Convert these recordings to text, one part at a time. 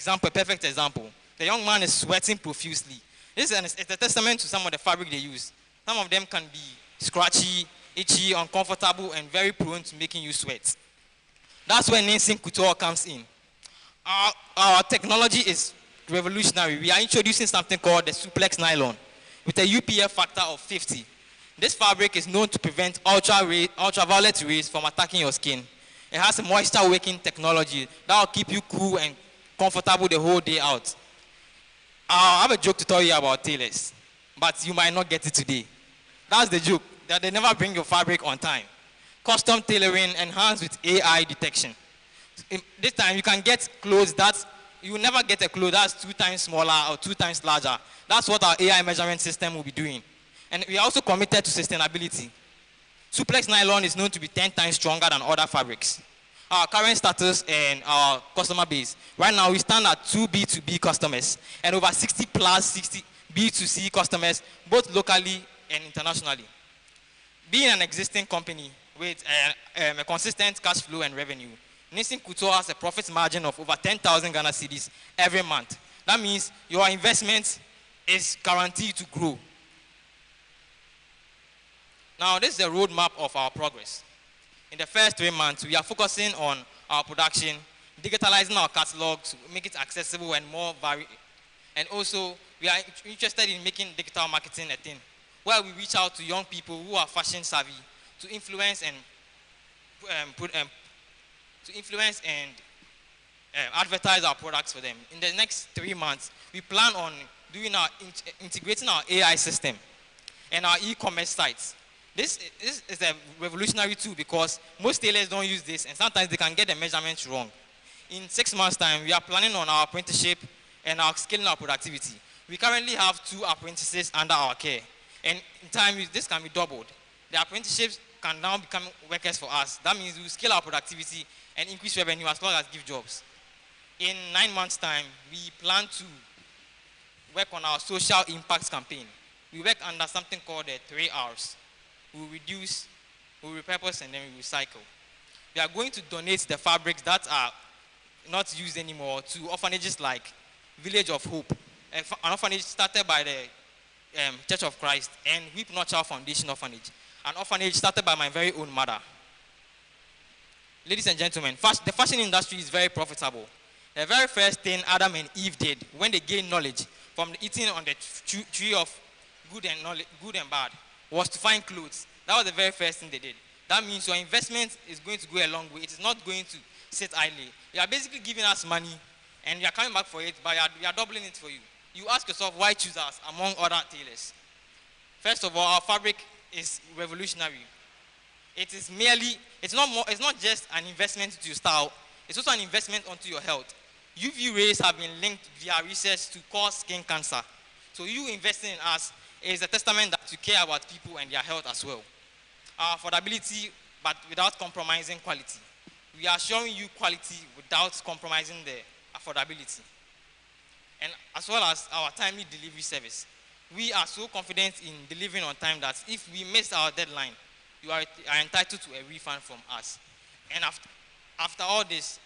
example, a perfect example. The young man is sweating profusely. It's a testament to some of the fabric they use. Some of them can be scratchy, itchy, uncomfortable, and very prone to making you sweat. That's where Ninsing Couture comes in. Our technology is revolutionary. We are introducing something called the Suplex Nylon with a UPF factor of 50. This fabric is known to prevent ultraviolet rays from attacking your skin. It has a moisture wicking technology that will keep you cool and comfortable the whole day out. I have a joke to tell you about tailors, but you might not get it today. That's the joke, that they never bring your fabric on time. Custom tailoring enhanced with AI detection. This time you can get clothes that you will never get a clothes that's 2 times smaller or 2 times larger. That's what our AI measurement system will be doing. And we are also committed to sustainability. Suplex Nylon is known to be 10 times stronger than other fabrics. Our current status and our customer base. Right now we stand at 2 B2B customers and over 60 plus 60 B2C customers, both locally and internationally. Being an existing company with a consistent cash flow and revenue, Ninsing Couture has a profit margin of over 10,000 Ghana cedis every month. That means your investment is guaranteed to grow. Now, this is the roadmap of our progress. In the first 3 months, we are focusing on our production, digitalizing our catalog to make it accessible and more varied. And also, we are interested in making digital marketing a thing, where we reach out to young people who are fashion savvy to influence and advertise our products for them. In the next 3 months, we plan on doing integrating our AI system and our e-commerce sites. This is a revolutionary tool because most tailors don't use this and sometimes they can get the measurements wrong. In 6 months' time, we are planning on our apprenticeship and our scaling our productivity. We currently have 2 apprentices under our care. And in time, this can be doubled. The apprenticeships can now become workers for us. That means we will scale our productivity and increase revenue as well as give jobs. In 9 months' time, we plan to work on our social impact campaign. We work under something called the 3 R's. We will reduce, we will repurpose, and then we recycle. We are going to donate the fabrics that are not used anymore to orphanages like Village of Hope, an orphanage started by the Church of Christ, and Weep Not Child Foundation Orphanage, an orphanage started by my very own mother. Ladies and gentlemen, the fashion industry is very profitable. The very first thing Adam and Eve did when they gained knowledge from eating on the tree of good and bad was to find clothes. That was the very first thing they did. That means your investment is going to go a long way. It is not going to sit idly. You are basically giving us money and you are coming back for it, but we are doubling it for you. You ask yourself, why choose us among other tailors? First of all, our fabric is revolutionary. It's not just an investment into your style, it's also an investment onto your health. UV rays have been linked via research to cause skin cancer. So you investing in us is a testament that you care about people and their health as well. Our affordability, but without compromising quality. We are showing you quality without compromising the affordability. And as well as our timely delivery service. We are so confident in delivering on time that if we miss our deadline, you are entitled to a refund from us. And after all this,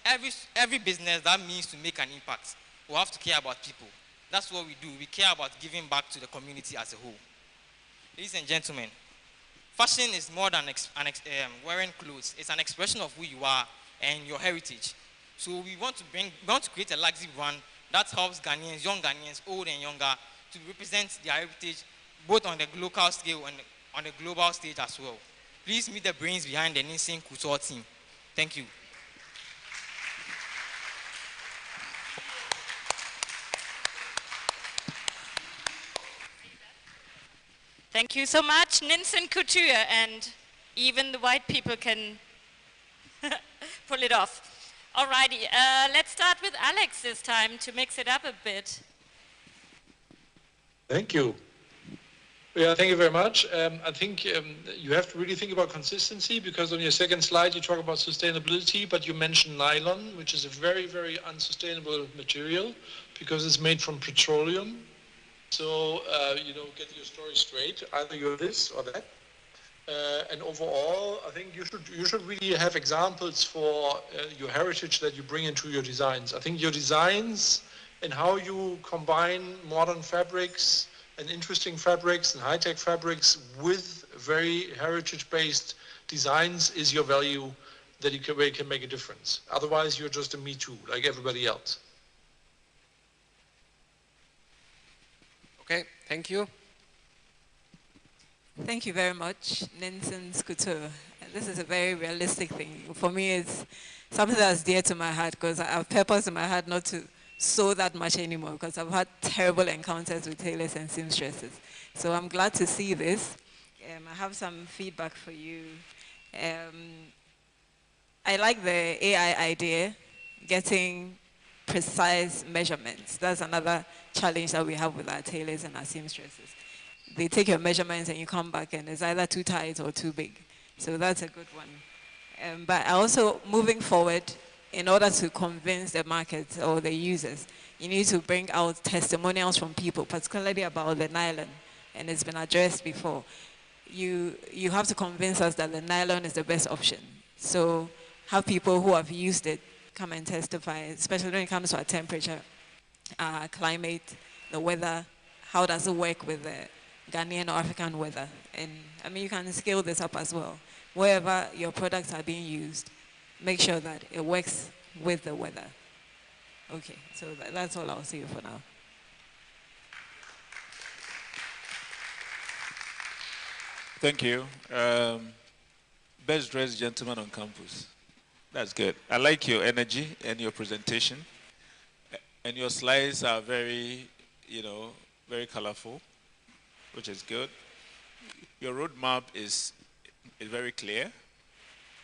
every business that means to make an impact will have to care about people. That's what we do. We care about giving back to the community as a whole. Ladies and gentlemen, fashion is more than wearing clothes. It's an expression of who you are and your heritage. So we want to create a luxury brand that helps Ghanaians, young Ghanaians, old and younger, to represent their heritage both on the local scale and on the global stage as well. Please meet the brains behind the Ninsing Couture team. Thank you. Thank you so much, Ninsing Couture, and even the white people can pull it off. Alrighty, let's start with Alex this time to mix it up a bit. Thank you. Yeah, thank you very much. I think you have to really think about consistency because on your second slide you talk about sustainability, but you mentioned nylon, which is a very, very unsustainable material because it's made from petroleum. So, get your story straight. Either you're this or that. And overall, I think you should really have examples for your heritage that you bring into your designs. I think your designs and how you combine modern fabrics and interesting fabrics and high-tech fabrics with very heritage-based designs is your value that where you can make a difference. Otherwise, you're just a me too, like everybody else. Okay, thank you. Thank you very much, Nelson Couture. This is a very realistic thing. For me, it's something that's dear to my heart because I have purpose in my heart not to sew that much anymore because I've had terrible encounters with tailors and seamstresses. So I'm glad to see this. I have some feedback for you. I like the AI idea, getting precise measurements. That's another challenge that we have with our tailors and our seamstresses. They take your measurements and you come back and it's either too tight or too big. So that's a good one. But also moving forward, in order to convince the market or the users, you need to bring out testimonials from people, particularly about the nylon. And it's been addressed before. You have to convince us that the nylon is the best option. So have people who have used it come and testify, especially when it comes to our temperature, climate, the weather, how does it work with the Ghanaian or African weather. And I mean, you can scale this up as well. Wherever your products are being used, make sure that it works with the weather. Okay, so that's all I'll say for now. Thank you. Best dressed gentleman on campus. That's good. I like your energy and your presentation. And your slides are very, very colorful, which is good. Your roadmap is very clear.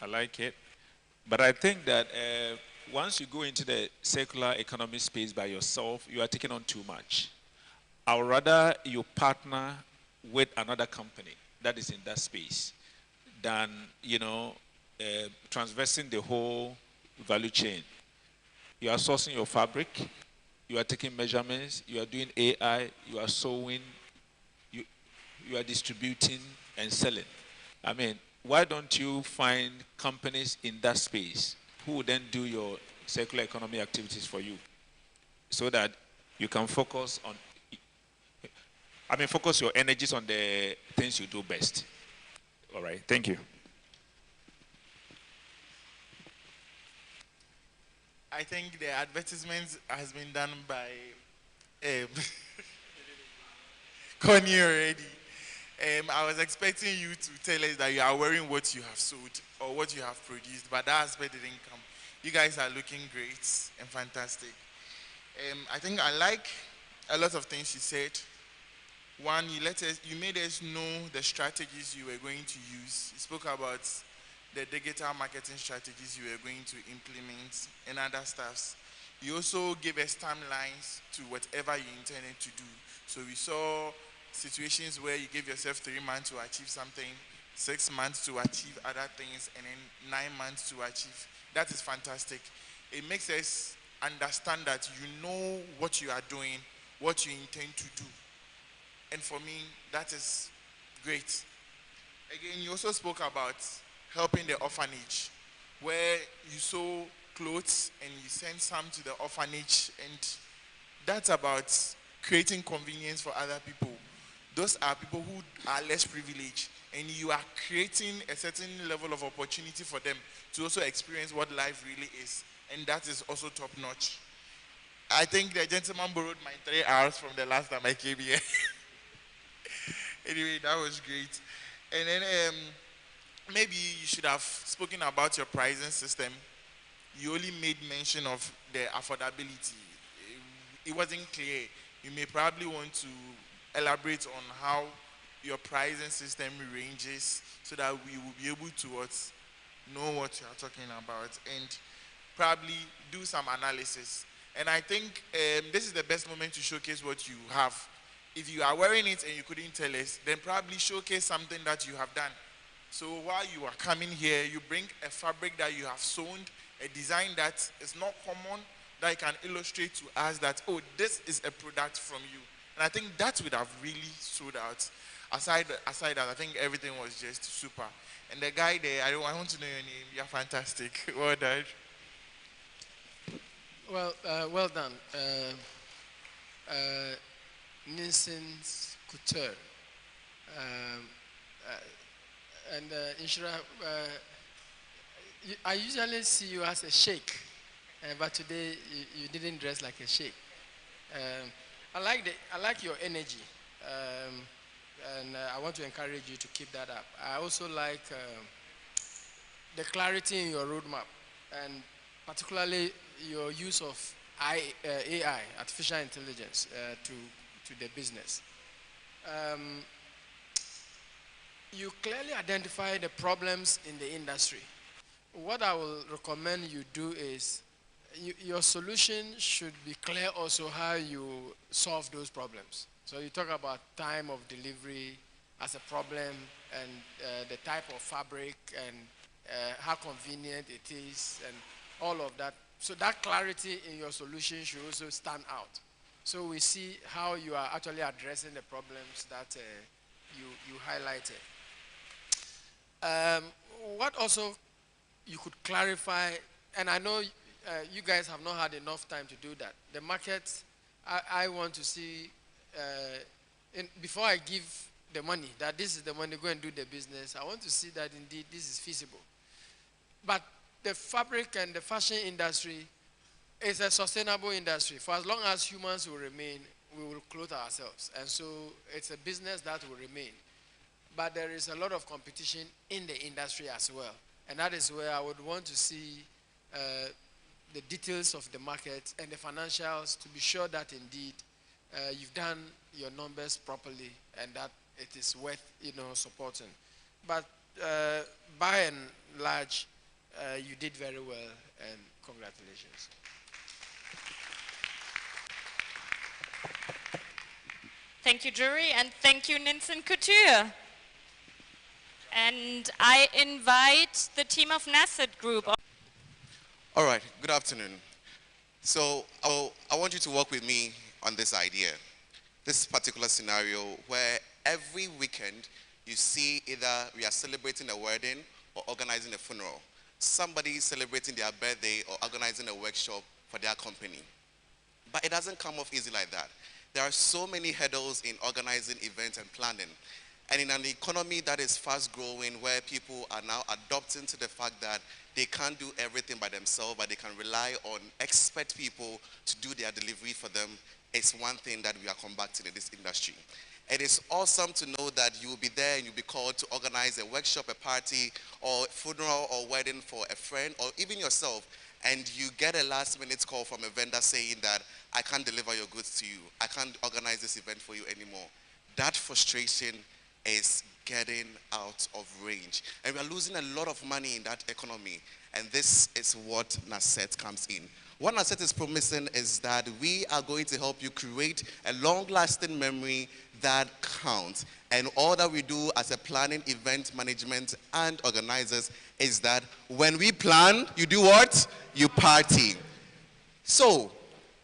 I like it. But I think that once you go into the circular economy space by yourself, you are taking on too much. I would rather you partner with another company that is in that space than, transversing the whole value chain. You are sourcing your fabric, you are taking measurements, you are doing AI, you are sewing, you are distributing and selling. I mean, why don't you find companies in that space who will then do your circular economy activities for you so that you can focus your energies on the things you do best. All right, thank you. I think the advertisement has been done by Connie already. I was expecting you to tell us that you are wearing what you have sold or what you have produced, but that aspect didn't come. You guys are looking great and fantastic. I think I like a lot of things you said. One, you made us know the strategies you were going to use. You spoke about the digital marketing strategies you were going to implement and other stuffs. You also gave us timelines to whatever you intended to do. So we saw situations where you gave yourself 3 months to achieve something, 6 months to achieve other things, and then 9 months to achieve. That is fantastic. It makes us understand that you know what you are doing, what you intend to do. And for me, that is great. Again, you also spoke about helping the orphanage, where you sew clothes and you send some to the orphanage, and that's about creating convenience for other people. Those are people who are less privileged, and you are creating a certain level of opportunity for them to also experience what life really is, and that is also top-notch. I think the gentleman borrowed my 3 hours from the last time I came here. Anyway, that was great. And then maybe you should have spoken about your pricing system. You only made mention of the affordability. It wasn't clear. You may probably want to elaborate on how your pricing system ranges so that we will be able to know what you are talking about and probably do some analysis. And I think this is the best moment to showcase what you have. If you are wearing it and you couldn't tell us, then probably showcase something that you have done. So while you are coming here, you bring a fabric that you have sewn, a design that is not common, that you can illustrate to us that, oh, this is a product from you. And I think that would have really sold out. Aside that, I think everything was just super. And the guy there, I want to know your name. You're fantastic. Well done. Well, well done. Nielsen's Couture. And Inshira, I usually see you as a sheikh, but today you didn't dress like a sheikh. I like your energy, and I want to encourage you to keep that up. I also like the clarity in your roadmap, and particularly your use of AI, artificial intelligence, to the business. You clearly identify the problems in the industry. What I will recommend you do is, your solution should be clear also how you solve those problems. So you talk about time of delivery as a problem, and the type of fabric, and how convenient it is, and all of that. So that clarity in your solution should also stand out. So we see how you are actually addressing the problems that you highlighted. What also you could clarify, and I know you guys have not had enough time to do that. The market, I want to see, before I give the money, that this is the money, go and do the business, I want to see that indeed this is feasible. But the fabric and the fashion industry is a sustainable industry. For as long as humans will remain, we will clothe ourselves. And so it's a business that will remain. But there is a lot of competition in the industry as well. And that is where I would want to see the details of the market and the financials to be sure that indeed you've done your numbers properly and that it is worth supporting. But by and large, you did very well, and congratulations. Thank you, jury, and thank you, Nielsen Couture. And I invite the team of Nasset Group. All right, good afternoon. So I want you to work with me on this idea, this particular scenario where every weekend you see either we are celebrating a wedding or organizing a funeral. Somebody is celebrating their birthday or organizing a workshop for their company. But it doesn't come off easy like that. There are so many hurdles in organizing events and planning. And in an economy that is fast growing, where people are now adopting to the fact that they can't do everything by themselves, but they can rely on expert people to do their delivery for them, it's one thing that we are combating in this industry. It is awesome to know that you will be there and you'll be called to organize a workshop, a party, or funeral or wedding for a friend, or even yourself, and you get a last-minute call from a vendor saying that, I can't deliver your goods to you. I can't organize this event for you anymore. That frustration is getting out of range. And we are losing a lot of money in that economy. And this is what Nasset comes in. What Nasset is promising is that we are going to help you create a long-lasting memory that counts. And all that we do as a planning, event management, and organizers is that when we plan, you do what? You party. So,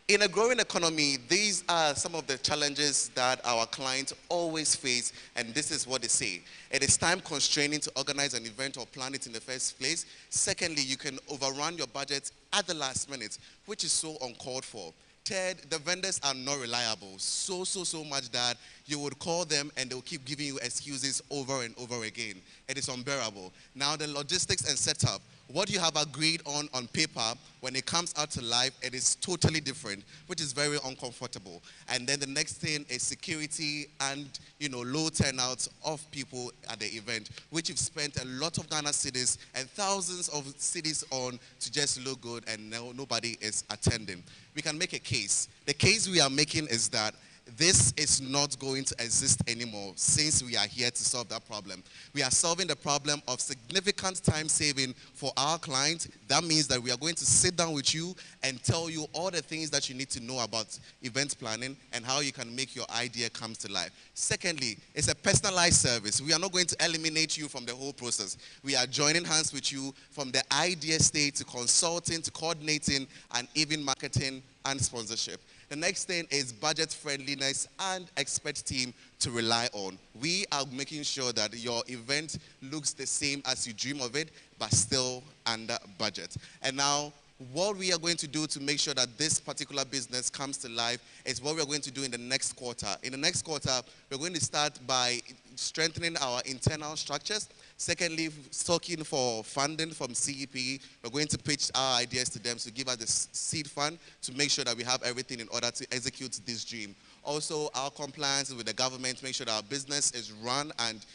in a growing economy, these are some of the challenges that our clients always face, and this is what they say. It is time constraining to organize an event or plan it in the first place. Secondly, you can overrun your budget at the last minute, which is so uncalled for. Third, the vendors are not reliable, so much that you would call them and they'll keep giving you excuses over and over again. It is unbearable. Now, the logistics and setup. What you have agreed on paper, when it comes out to life, it is totally different, which is very uncomfortable. And then the next thing is security and, low turnouts of people at the event, which you've spent a lot of Ghana cities and thousands of cities on to just look good, and nobody is attending. We can make a case. The case we are making is that this is not going to exist anymore since we are here to solve that problem. We are solving the problem of significant time saving for our clients. That means that we are going to sit down with you and tell you all the things that you need to know about event planning and how you can make your idea come to life. Secondly, it's a personalized service. We are not going to eliminate you from the whole process. We are joining hands with you from the idea stage to consulting, to coordinating, and even marketing and sponsorship. The next thing is budget friendliness and expert team to rely on. We are making sure that your event looks the same as you dream of it, but still under budget. And now, what we are going to do to make sure that this particular business comes to life is what we are going to do in the next quarter. In the next quarter, we're going to start by strengthening our internal structures. Secondly, talking for funding from CEP. We're going to pitch our ideas to them to give us the seed fund to make sure that we have everything in order to execute this dream. Also, our compliance with the government, make sure that our business is run and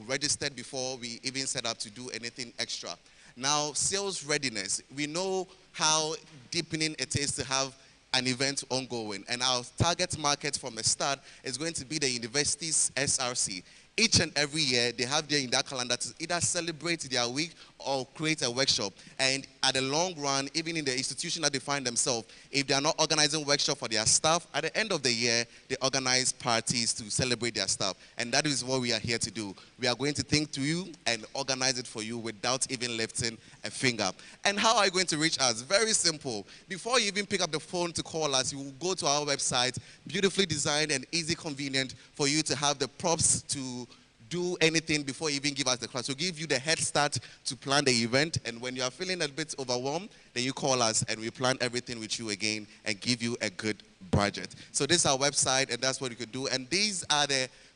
registered before we even set up to do anything extra. Now, sales readiness. We know how deepening it is to have an event ongoing. And our target market from the start is going to be the university's SRC. Each and every year, they have in their calendar to either celebrate their week or create a workshop. And at the long run, even in the institution that they find themselves, if they are not organizing workshop for their staff, at the end of the year, they organize parties to celebrate their staff. And that is what we are here to do. We are going to think to you and organize it for you without even lifting a finger. And how are you going to reach us? Very simple. Before you even pick up the phone to call us, you will go to our website, beautifully designed and easy, convenient for you to have the props to do anything before you even give us the class. We'll give you the head start to plan the event, and when you are feeling a bit overwhelmed, then you call us and we plan everything with you again and give you a good budget. So this is our website, and that's what you could do. And these are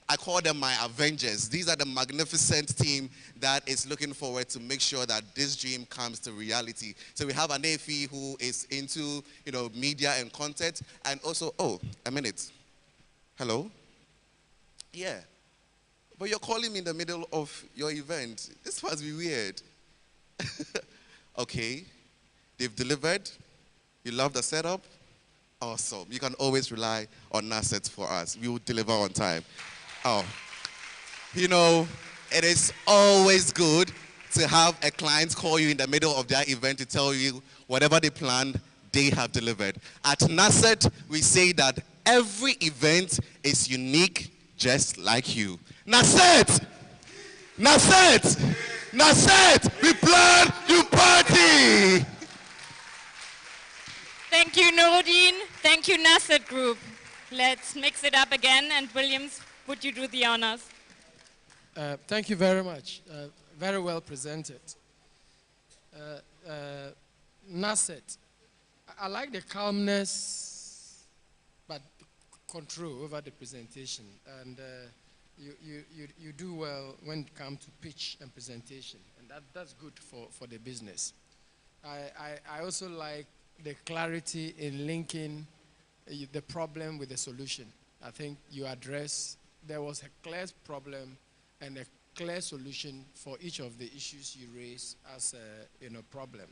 I call them my Avengers. These are the magnificent team that is looking forward to make sure that this dream comes to reality. So we have an AFE who is into media and content, and also, a minute. Hello? Yeah. But you're calling me in the middle of your event. This must be weird. Okay. They've delivered. You love the setup. Awesome. You can always rely on NASET for us. We will deliver on time. It is always good to have a client call you in the middle of their event to tell you whatever they planned, they have delivered. At NASET, we say that every event is unique, just like you. NASET! NASET! NASET! We plan, you party! Thank you, Noordine. Thank you, NASET Group. Let's mix it up again, and Williams, would you do the honors? Thank you very much. Very well presented. NASET, I like the calmness, but control over the presentation. And you do well when it comes to pitch and presentation. And that's good for the business. I also like the clarity in linking the problem with the solution. I think you address, there was a clear problem and a clear solution for each of the issues you raise as a problem.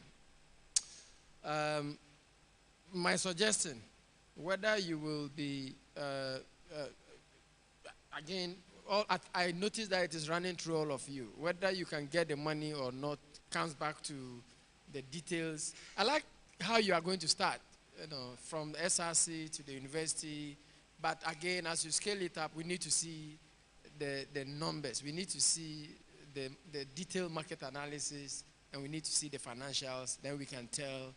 My suggestion, whether you will be, again, I noticed that it is running through all of you. Whether you can get the money or not comes back to the details. I like how you are going to start, from the SRC to the university. But again, as you scale it up, we need to see the numbers. We need to see the detailed market analysis, and we need to see the financials. Then we can tell.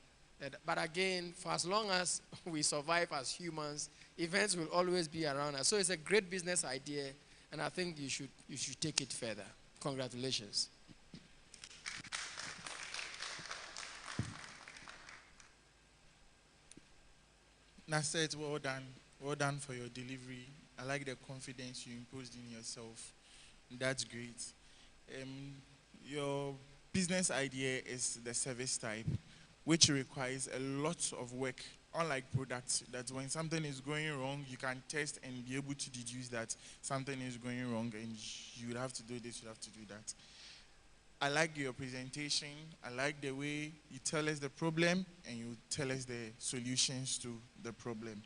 But again, for as long as we survive as humans, events will always be around us. So it's a great business idea, and I think you should take it further. Congratulations. NASET, well done. Well done for your delivery. I like the confidence you imposed in yourself. That's great. Your business idea is the service type, which requires a lot of work, unlike products, that when something is going wrong, you can test and be able to deduce that something is going wrong and you have to do this, you have to do that. I like your presentation. I like the way you tell us the problem and you tell us the solutions to the problem.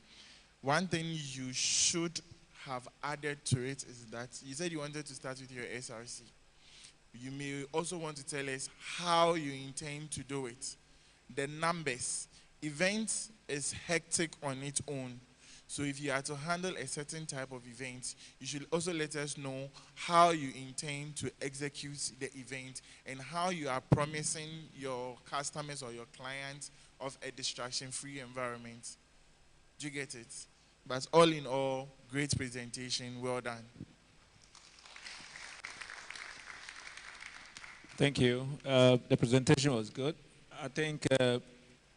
One thing you should have added to it is that you said you wanted to start with your SRC. You may also want to tell us how you intend to do it. The numbers. Events is hectic on its own. So if you are to handle a certain type of event, you should also let us know how you intend to execute the event and how you are promising your customers or your clients of a distraction-free environment. Do you get it? But all in all, great presentation. Well done. Thank you. The presentation was good. I think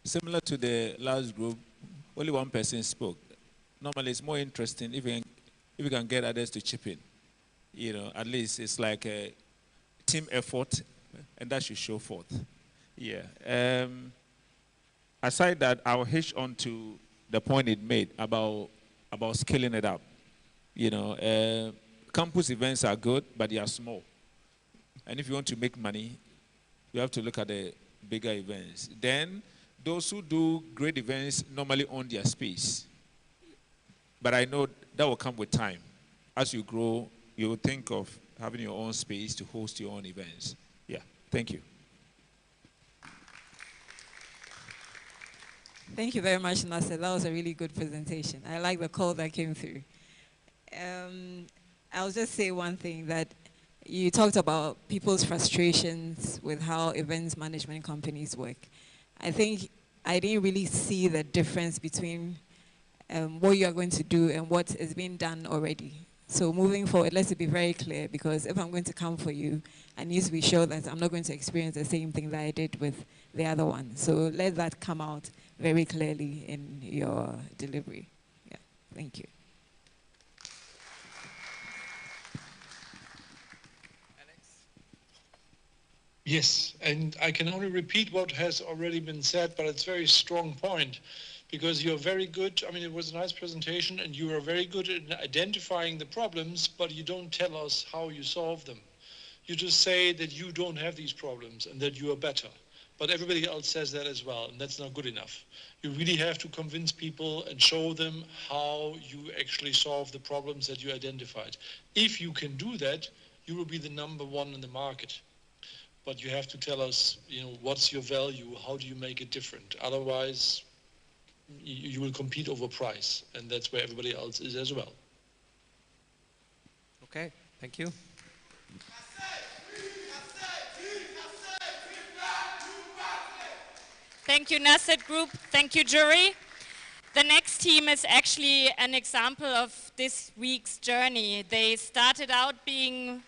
similar to the last group, only one person spoke. Normally, it's more interesting if you can get others to chip in. You know, at least it's like a team effort, and that should show forth. Yeah. Aside that, I'll hitch on to the point it made about scaling it up. You know, campus events are good, but they are small. And if you want to make money, you have to look at the bigger events. Then, those who do great events normally own their space. But I know that will come with time. As you grow, you will think of having your own space to host your own events. Yeah, thank you. Thank you very much, Nasser. That was a really good presentation. I like the call that came through. I'll just say one thing, that you talked about people's frustrations with how events management companies work. I think I didn't really see the difference between what you are going to do and what is being done already. So moving forward, let's be very clear, because if I'm going to come for you, I need to be sure that I'm not going to experience the same thing that I did with the other one. So let that come out very clearly in your delivery. Yeah, thank you. Yes, and I can only repeat what has already been said, but it's a very strong point, because you're very good. I mean, it was a nice presentation, and you are very good in identifying the problems, but you don't tell us how you solve them. You just say that you don't have these problems and that you are better. But everybody else says that as well, and that's not good enough. You really have to convince people and show them how you actually solve the problems that you identified. If you can do that, you will be the #1 in the market. But you have to tell us, you know, what's your value? How do you make it different? Otherwise, you will compete over price, and that's where everybody else is as well. Okay, thank you. Thank you, Nasset Group. Thank you, jury. The next team is actually an example of this week's journey. They started out being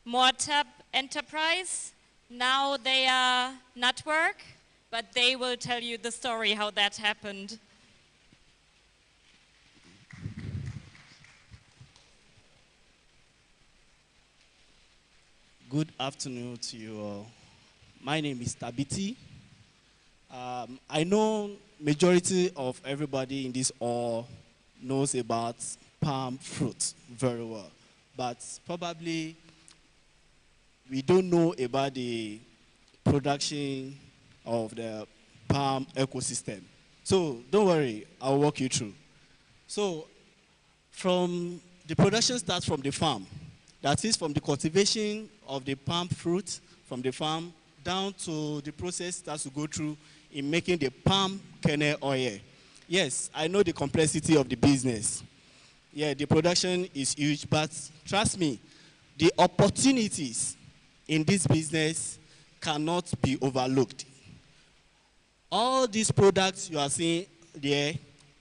Mortab Enterprise. Now they are Network, but they will tell you the story how that happened. Good afternoon to you all. My name is Tabiti. I know majority of everybody in this hall knows about palm fruit very well, but probably we don't know about the production of the palm ecosystem. So don't worry, I'll walk you through. So from the production starts from the farm. That is from the cultivation of the palm fruit from the farm down to the process that to go through in making the palm kernel oil. Yes, I know the complexity of the business. Yeah, the production is huge, but trust me, the opportunities in this business cannot be overlooked. All these products you are seeing there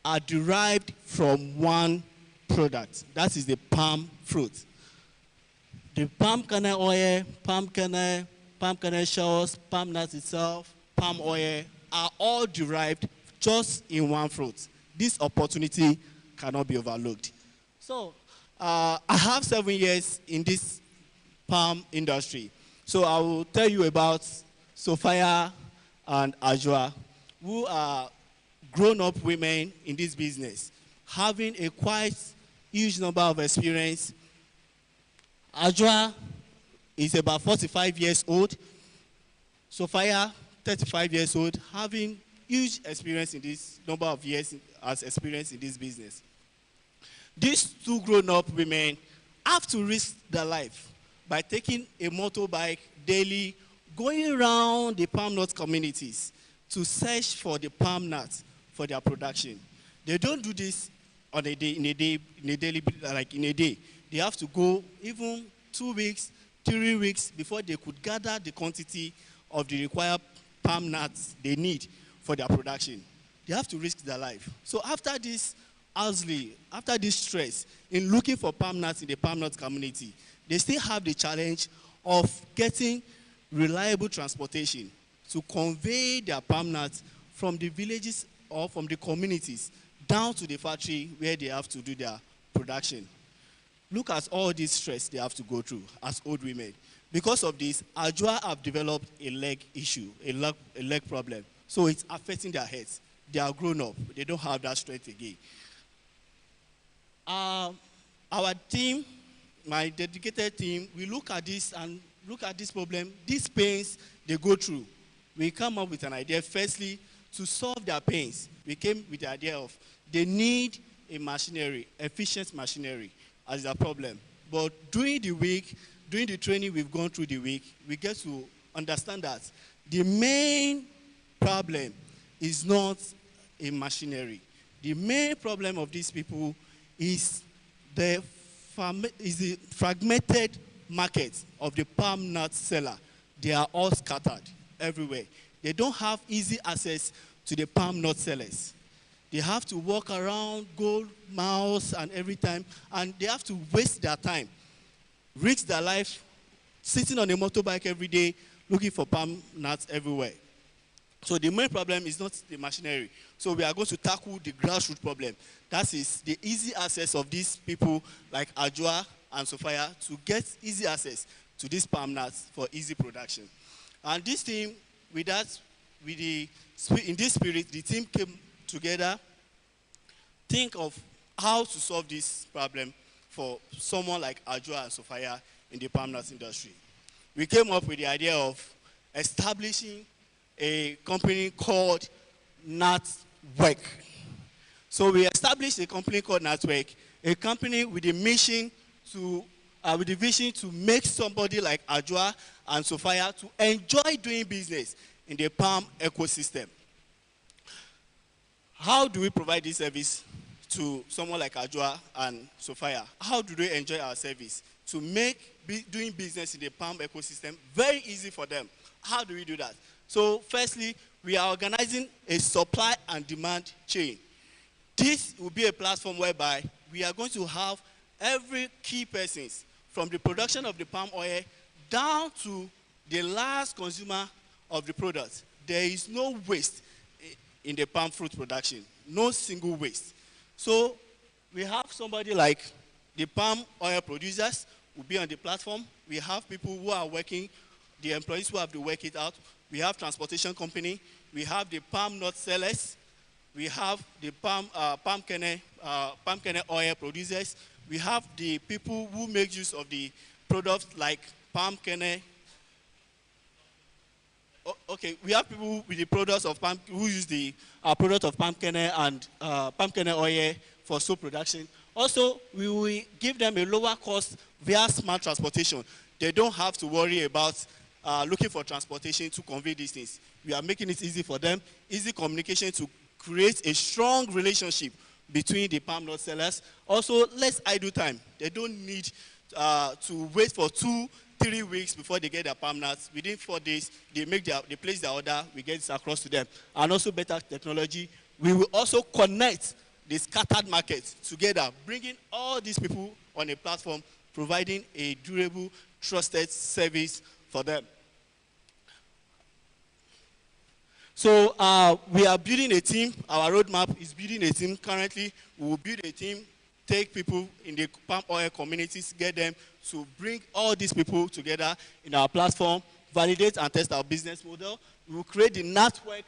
are derived from one product. That is the palm fruit. The palm kernel oil, palm kernel shells, palm nuts itself, palm oil are all derived just in one fruit. This opportunity cannot be overlooked. So I have 7 years in this palm industry. So I will tell you about Sophia and Ajwa, who are grown-up women in this business, having a quite huge number of experience. Ajwa is about 45 years old. Sophia, 35 years old, having huge experience in this number of years as experience in this business. These two grown-up women have to risk their life by taking a motorbike daily, going around the palm nut communities to search for the palm nuts for their production. They don't do this on a day, in a day. They have to go even 2 weeks, 3 weeks before they could gather the quantity of the required palm nuts they need for their production. They have to risk their life. So after this after this stress in looking for palm nuts in the palm nut community, they still have the challenge of getting reliable transportation to convey their palm nuts from the villages or from the communities down to the factory where they have to do their production. Look at all this stress they have to go through as old women. Because of this, Ajwa have developed a leg issue, a leg problem. So it's affecting their heads. They are grown up. They don't have that strength again. Our team, my dedicated team, we look at this and look at this problem, these pains they go through. We come up with an idea, firstly, to solve their pains. We came with the idea of they need a machinery, efficient machinery, as a problem. But during the week, during the training we've gone through the week, we get to understand that the main problem is not a machinery. The main problem of these people is the fragmented market of the palm nut seller. They are all scattered everywhere. They don't have easy access to the palm nut sellers. They have to walk around, go miles and every time, and they have to waste their time, risk their life, sitting on a motorbike every day, looking for palm nuts everywhere. So the main problem is not the machinery. So we are going to tackle the grassroots problem. That is the easy access of these people like Ajwa and Sophia to get easy access to these palm nuts for easy production. And this team, in this spirit, the team came together, think of how to solve this problem for someone like Ajwa and Sophia in the palm nuts industry. We came up with the idea of establishing a company called Natwork. So we established a company called Natwork, a company with a mission to, with the vision to make somebody like Ajwa and Sophia to enjoy doing business in the palm ecosystem. How do we provide this service to someone like Ajwa and Sophia? How do they enjoy our service? To make doing business in the palm ecosystem very easy for them. How do we do that? So firstly, we are organizing a supply and demand chain. This will be a platform whereby we are going to have every key persons from the production of the palm oil down to the last consumer of the product. There is no waste in the palm fruit production, no single waste. So we have somebody like the palm oil producers will be on the platform. We have people who are working, the employees who have to work it out. We have transportation company. We have the palm nut sellers. We have the palm kernel oil producers. We have the people who make use of the products like palm kernel. Okay, we have people with the products of palm who use the product of palm kernel and palm kernel oil for soap production. Also, we will give them a lower cost via smart transportation. They don't have to worry about looking for transportation to convey these things. We are making it easy for them, easy communication to create a strong relationship between the palm nut sellers. Also, less idle time. They don't need to wait for 2-3 weeks before they get their palm nuts. Within 4 days, they place their order, we get it across to them. And also better technology. We will also connect the scattered markets together, bringing all these people on a platform, providing a durable, trusted service for them. So we are building a team. Our roadmap is building a team. Currently, we will build a team, take people in the palm oil communities, get them to bring all these people together in our platform, validate and test our business model. We will create the Natwork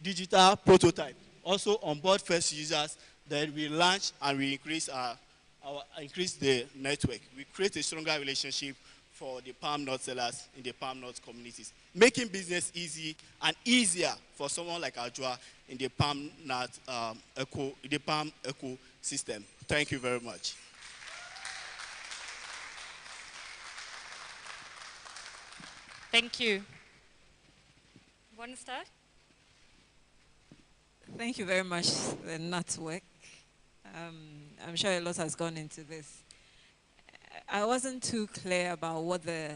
digital prototype. Also onboard first users, then we launch and we increase the network. We create a stronger relationship for the palm nut sellers in the palm nut communities, making business easy and easier for someone like Ajwa in the palm nut ecosystem. Thank you very much. Thank you. Want to start? Thank you very much, the Natwork. I'm sure a lot has gone into this. I wasn't too clear about what the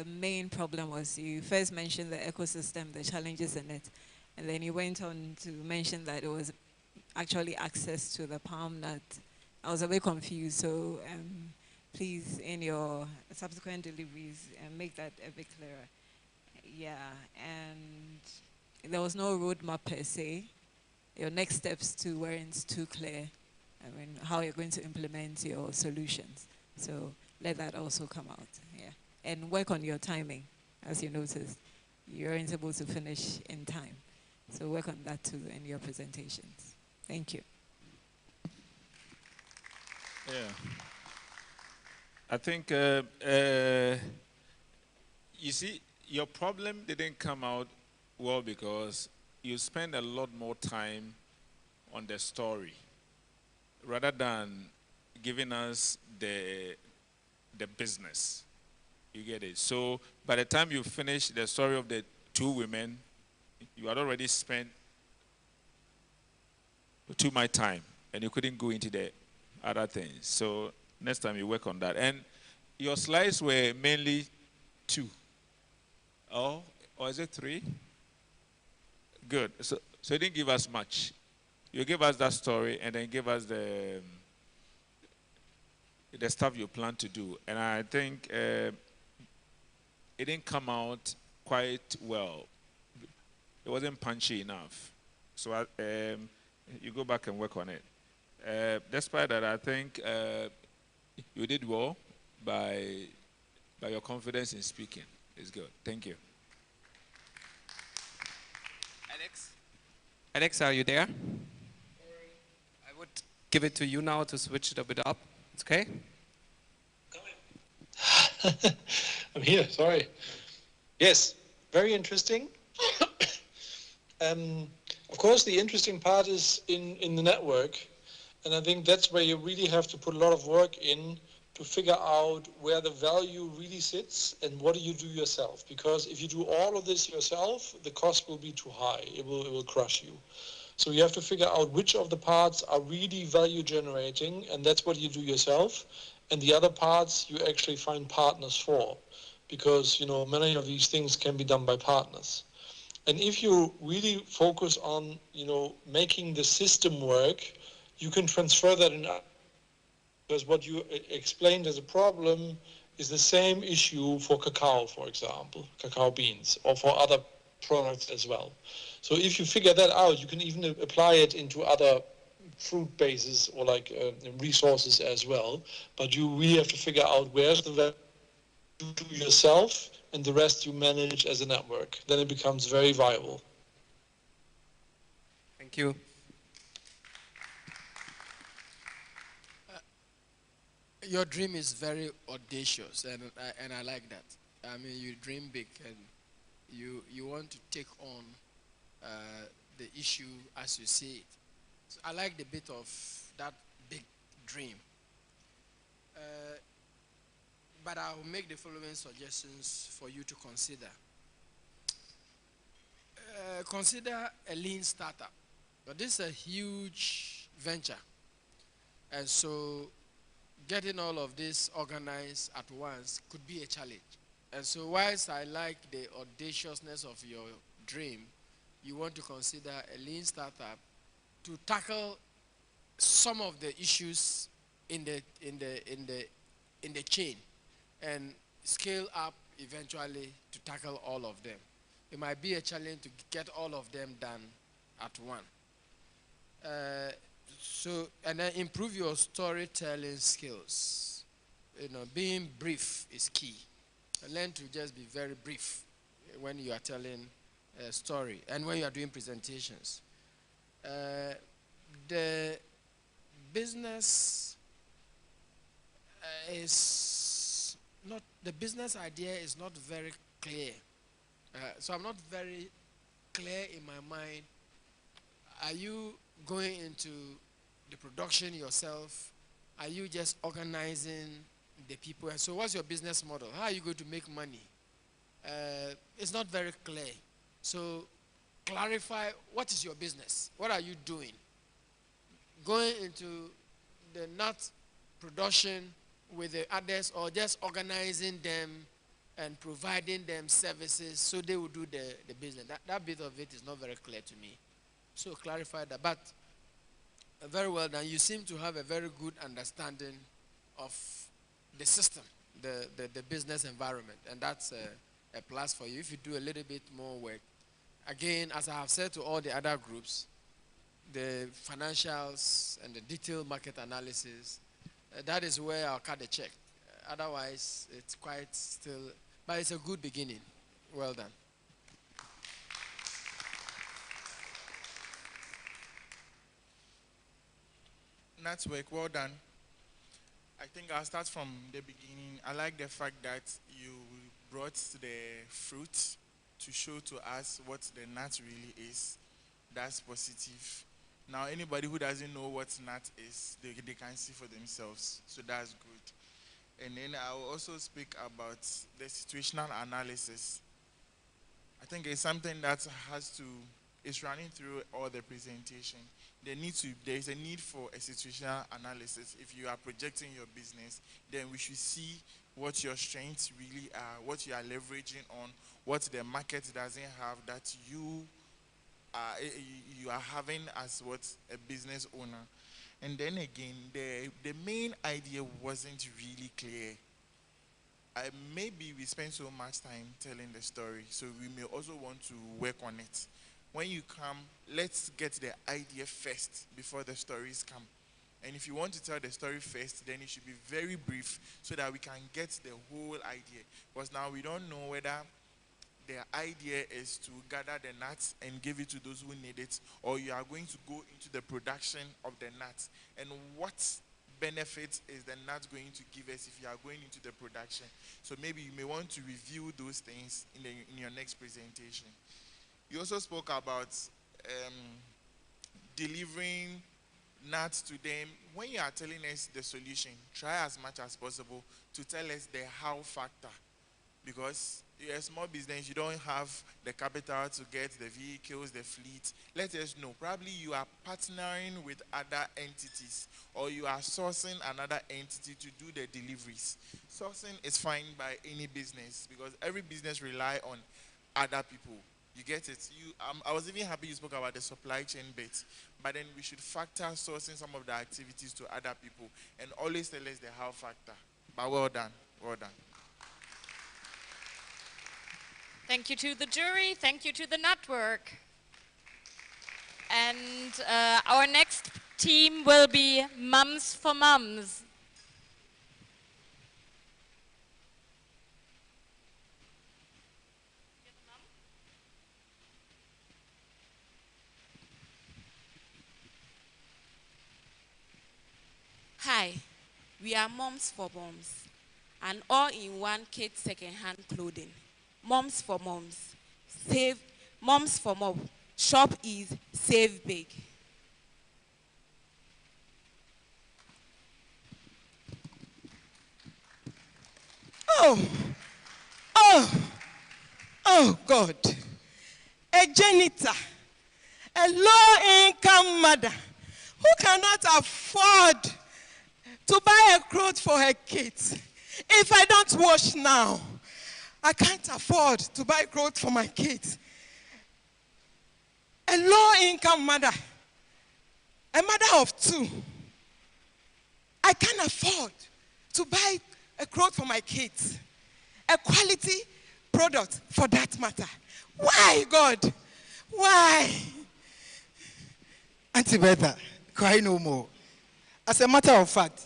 main problem was. You first mentioned the ecosystem, the challenges in it, and then you went on to mention that it was actually access to the palm nut. I was a bit confused, so please, in your subsequent deliveries, make that a bit clearer. Yeah, and there was no roadmap per se. Your next steps too weren't too clear. I mean, how you're going to implement your solutions. So let that also come out, yeah. And work on your timing. As you noticed, you weren't able to finish in time. So work on that too in your presentations. Thank you. Yeah. I think, you see, your problem didn't come out well because you spend a lot more time on the story rather than giving us the business. You get it? So by the time you finish the story of the two women, you had already spent too much time and you couldn't go into the other things. So next time you work on that. And your slides were mainly 2. Or is it 3? Good. So you didn't give us much. You gave us that story and then give us the stuff you plan to do. And I think it didn't come out quite well. It wasn't punchy enough. So you go back and work on it. Despite that, I think you did well by your confidence in speaking. It's good. Thank you. Alex, are you there? I would give it to you now to switch it a bit up. It's okay? I'm here, sorry. Yes, very interesting. Of course, the interesting part is in the network. And I think that's where you really have to put a lot of work in to figure out where the value really sits and what do you do yourself. Because if you do all of this yourself, the cost will be too high. It will crush you. So you have to figure out which of the parts are really value generating, and that's what you do yourself. And the other parts you actually find partners for, because many of these things can be done by partners. And if you really focus on making the system work, you can transfer that in, because what you explained as a problem is the same issue for cacao, for example, cacao beans, or for other products as well. So if you figure that out, you can even apply it into other fruit bases or resources as well. But you really have to figure out where's the value you do yourself and the rest you manage as a network. Then it becomes very viable. Thank you. Your dream is very audacious, and I like that. I mean, you dream big, and you want to take on the issue as you see it. So I like the bit of that big dream. But I'll make the following suggestions for you to consider. Consider a lean startup. But this is a huge venture. And so getting all of this organized at once could be a challenge. And so whilst I like the audaciousness of your dream, you want to consider a lean startup to tackle some of the issues in the chain and scale up eventually to tackle all of them. It might be a challenge to get all of them done at once. And then improve your storytelling skills. Being brief is key. Learn to just be very brief when you are telling a story and when you are doing presentations. The business the business idea is not very clear. So I'm not very clear in my mind. Are you going into the production yourself? Are you just organizing the people? And so what's your business model? How are you going to make money? It's not very clear. So clarify, what is your business? What are you doing? Going into the nut production with the others, or just organizing them and providing them services so they will do the business. That bit of it is not very clear to me. So clarify that. But very well done. You seem to have a very good understanding of the system, the business environment, and that's a plus for you. If you do a little bit more work, again, as I have said to all the other groups, the financials and the detailed market analysis, that is where I'll cut the check. Otherwise, it's quite still, but it's a good beginning. Well done. Network, well done. I think I'll start from the beginning. I like the fact that you brought the fruit to show to us what the nut really is. That's positive. Now, anybody who doesn't know what nut is, they can see for themselves. So that's good. And then I will also speak about the situational analysis. I think it's something that is running through all the presentation. There is a need for a situational analysis. If you are projecting your business, then we should see what your strengths really are, what you are leveraging on, what the market doesn't have that you are having as what a business owner. And then again, the main idea wasn't really clear. Maybe we spend so much time telling the story, so we may also want to work on it. When you come, let's get the idea first before the stories come. And if you want to tell the story first, then it should be very brief so that we can get the whole idea. Because now we don't know whether the idea is to gather the nuts and give it to those who need it, or you are going to go into the production of the nuts. And what benefit is the nut going to give us if you are going into the production? So maybe you may want to review those things in your next presentation. You also spoke about delivering nuts to them. When you are telling us the solution, try as much as possible to tell us the how factor. Because you're a small business, you don't have the capital to get the vehicles, the fleet. Let us know. Probably you are partnering with other entities, or you are sourcing another entity to do the deliveries. Sourcing is fine by any business because every business rely on other people. You get it? I was even happy you spoke about the supply chain bit, but then we should factor sourcing some of the activities to other people and always tell us the how factor. But well done, well done. Thank you to the jury, thank you to the network. And our next team will be Mums for Mums. Hi, we are Moms for Moms, an all-in-one kid second-hand clothing. Moms for Moms, save. Moms for Moms, shop is save big. Oh God, a janitor, a low-income mother who cannot afford to buy a clothes for her kids. If I don't wash now, I can't afford to buy clothes for my kids. A low-income mother, a mother of two, I can't afford to buy a clothes for my kids. A quality product for that matter. Why, God? Why? Auntie Bertha, cry no more. As a matter of fact,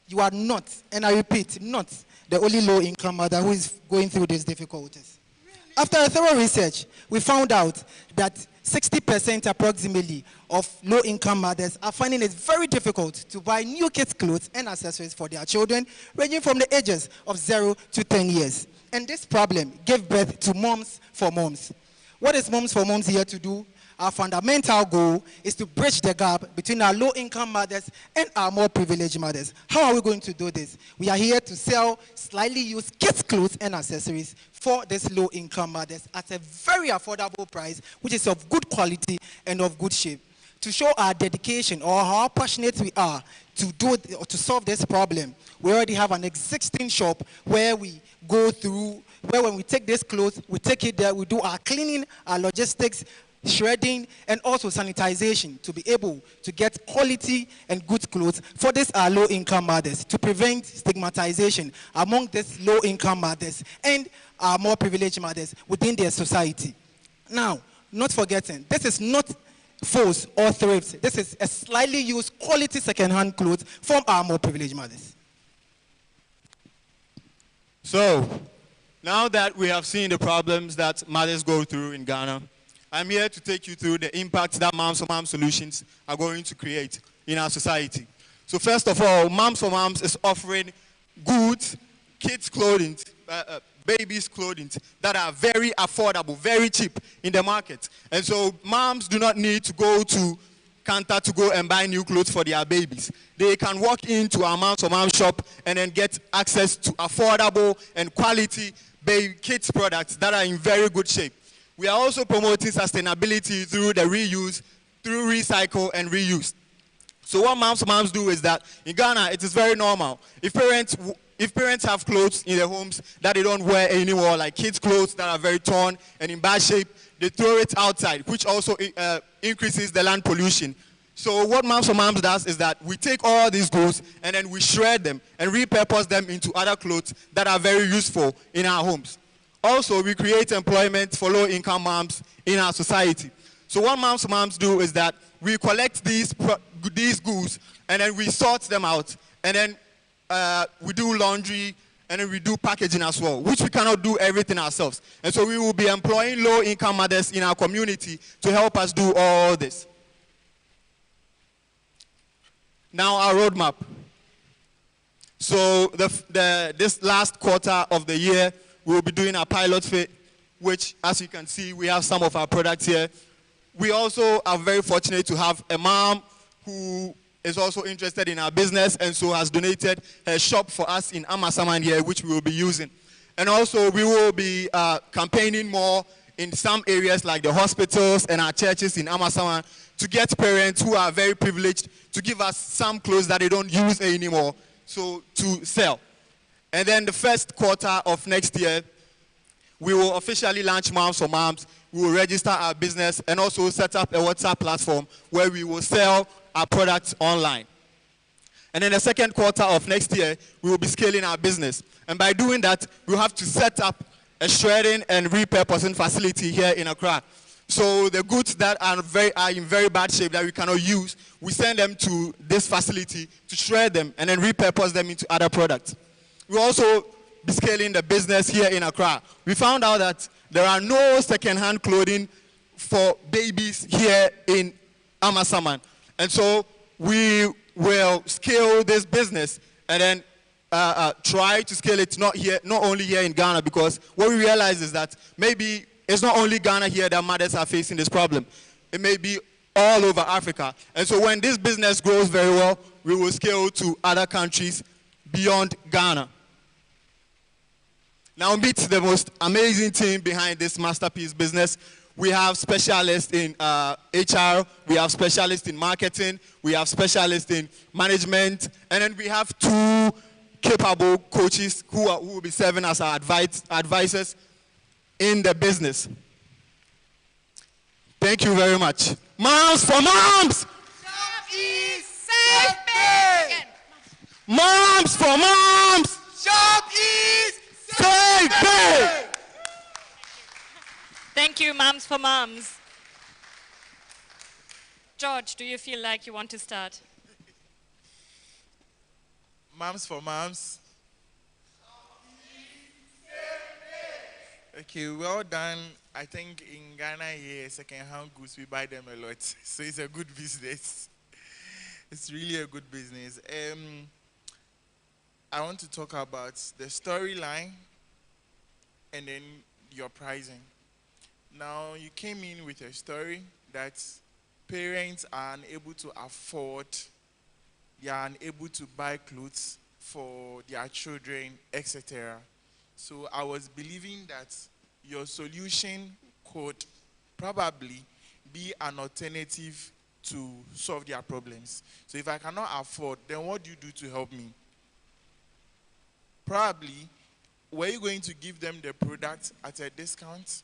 you are not, and I repeat, not the only low-income mother who is going through these difficulties. Really? After a thorough research, we found out that 60% approximately of low-income mothers are finding it very difficult to buy new kids' clothes and accessories for their children, ranging from the ages of 0 to 10 years. And this problem gave birth to Moms for Moms. What is Moms for Moms here to do? Our fundamental goal is to bridge the gap between our low-income mothers and our more privileged mothers. How are we going to do this? We are here to sell slightly used kids' clothes and accessories for these low-income mothers at a very affordable price, which is of good quality and of good shape. To show our dedication or how passionate we are to solve this problem, we already have an existing shop where we go through, where when we take this clothes, we take it there, we do our cleaning, our logistics, shredding, and also sanitization to be able to get quality and good clothes for these low-income mothers to prevent stigmatization among these low-income mothers and our more privileged mothers within their society. Now, not forgetting, this is not false or thrift. This is a slightly used quality second-hand clothes from our more privileged mothers. So, now that we have seen the problems that mothers go through in Ghana, I'm here to take you through the impact that Moms for Moms solutions are going to create in our society. So first of all, Moms for Moms is offering goods, kids' clothing, babies' clothing that are very affordable, very cheap in the market. And so moms do not need to go to counter to go and buy new clothes for their babies. They can walk into our Moms for Moms shop and then get access to affordable and quality baby kids products that are in very good shape. We are also promoting sustainability through the reuse, through recycle and reuse. So what Moms for Moms do is that in Ghana, it is very normal. If parents have clothes in their homes that they don't wear anymore, like kids' clothes that are very torn and in bad shape, they throw it outside, which also increases the land pollution. So what Moms for Moms does is that we take all these goods and then we shred them and repurpose them into other clothes that are very useful in our homes. Also, we create employment for low-income moms in our society. So what Moms for Moms do is that we collect these goods and then we sort them out and then we do laundry and then we do packaging as well, which we cannot do everything ourselves. And so we will be employing low-income mothers in our community to help us do all this. Now our roadmap. So this last quarter of the year, we will be doing a pilot fit, which, as you can see, we have some of our products here. We also are very fortunate to have a mom who is also interested in our business and so has donated her shop for us in Amasaman here, which we will be using. And also, we will be campaigning more in some areas like the hospitals and our churches in Amasaman to get parents who are very privileged to give us some clothes that they don't use anymore, so to sell. And then the first quarter of next year, we will officially launch Moms for Moms. We will register our business and also set up a WhatsApp platform where we will sell our products online. And in the second quarter of next year, we will be scaling our business. And by doing that, we'll have to set up a shredding and repurposing facility here in Accra. So the goods that are in very bad shape that we cannot use, we send them to this facility to shred them and then repurpose them into other products. We'll also be scaling the business here in Accra. We found out that there are no second-hand clothing for babies here in Amasaman. And so we will scale this business and then try to scale it not only here in Ghana, because what we realize is that maybe it's not only Ghana here that mothers are facing this problem. It may be all over Africa. And so when this business grows very well, we will scale to other countries beyond Ghana. Now meet the most amazing team behind this masterpiece business. We have specialists in HR, we have specialists in marketing, we have specialists in management, and then we have 2 capable coaches who will be serving as our advisors in the business. Thank you very much. Moms for Moms! Shop is safe pay! Moms for Moms! Shop is safe pay! Thank you, Moms for Moms. George, do you feel like you want to start? Moms for Moms. Okay, well done. I think in Ghana here, second-hand goods, we buy them a lot. So it's a good business. It's really a good business. I want to talk about the storyline and then your pricing. Now, you came in with a story that parents are unable to afford, they are unable to buy clothes for their children, etc. So I was believing that your solution could probably be an alternative to solve their problems. So if I cannot afford, then what do you do to help me? Probably, were you going to give them the product at a discount?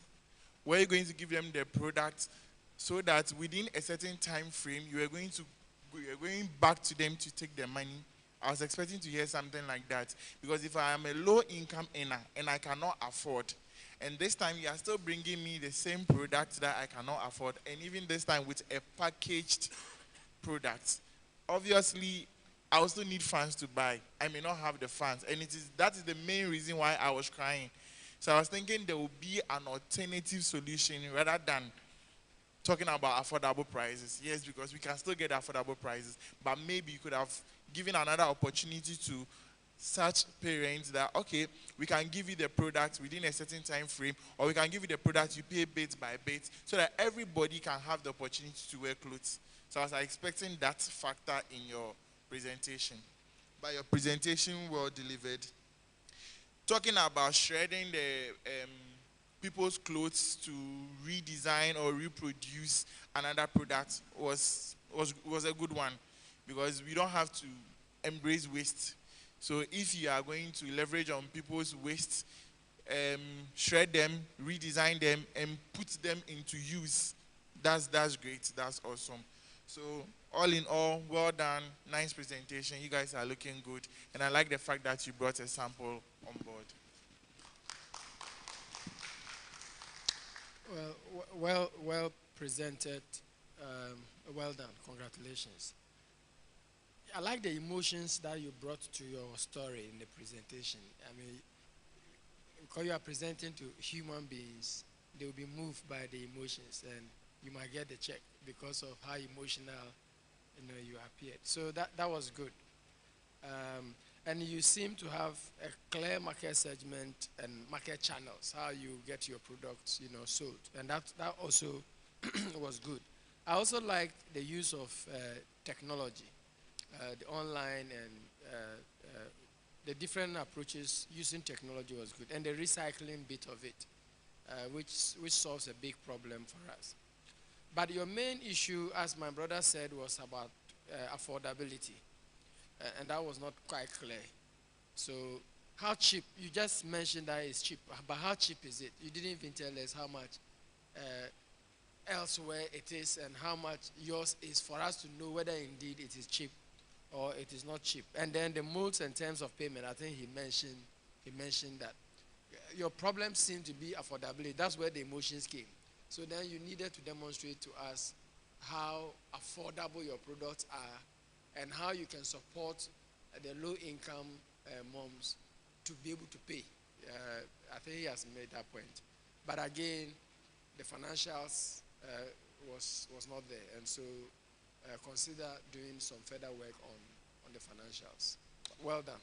Were you going to give them the product so that within a certain time frame, you are going back to them to take their money? I was expecting to hear something like that. Because if I am a low-income earner and I cannot afford, And this time you are still bringing me the same product that I cannot afford, and even this time with a packaged product. Obviously, I also need funds to buy. I may not have the funds, and that is the main reason why I was crying. So I was thinking there will be an alternative solution rather than talking about affordable prices. Yes, because we can still get affordable prices, but maybe you could have given another opportunity to such parents that, okay, we can give you the product within a certain time frame, or we can give you the product, you pay bit by bit, so that everybody can have the opportunity to wear clothes. So I was expecting that factor in your presentation. But your presentation well delivered. Talking about shredding the people's clothes to redesign or reproduce another product was a good one, because we don't have to embrace waste. So if you are going to leverage on people's waste, shred them, redesign them, and put them into use, that's great. That's awesome. So all in all, well done. Nice presentation. You guys are looking good. And I like the fact that you brought a sample on board. Well presented. Well done. Congratulations. I like the emotions that you brought to your story in the presentation. I mean, because you are presenting to human beings, they will be moved by the emotions, and you might get the check because of how emotional you appeared. So that was good. And you seem to have a clear market segment and market channels, how you get your products sold. And that also was good. I also liked the use of technology, the online and the different approaches using technology was good. And the recycling bit of it, which solves a big problem for us. But your main issue, as my brother said, was about affordability. And that was not quite clear. So how cheap? You just mentioned that it's cheap, but how cheap is it? You didn't even tell us how much elsewhere it is and how much yours is, for us to know whether indeed it is cheap or it is not cheap. And then the modes and terms of payment, I think he mentioned that. Your problem seemed to be affordability. That's where the emotions came. So then you needed to demonstrate to us how affordable your products are and how you can support the low-income moms to be able to pay. I think he has made that point. But again, the financials was not there. And so consider doing some further work on the financials. Well done.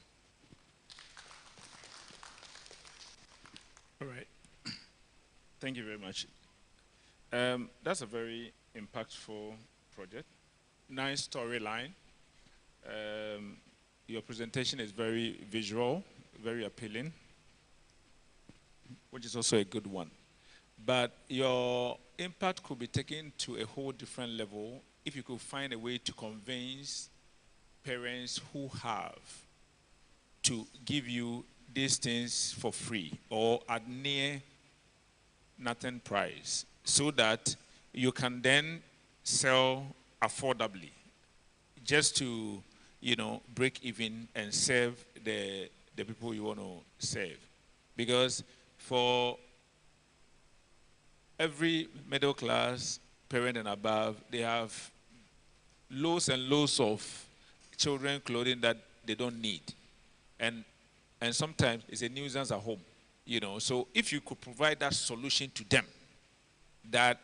All right. Thank you very much. That's a very impactful project. Nice storyline. Your presentation is very visual, very appealing, which is also a good one. But your impact could be taken to a whole different level if you could find a way to convince parents who have to give you these things for free or at near nothing price, so that you can then sell affordably, just to break even and serve the people you want to serve. Because for every middle class parent and above, they have loads and loads of children clothing that they don't need, and sometimes it's a nuisance at home. So if you could provide that solution to them, that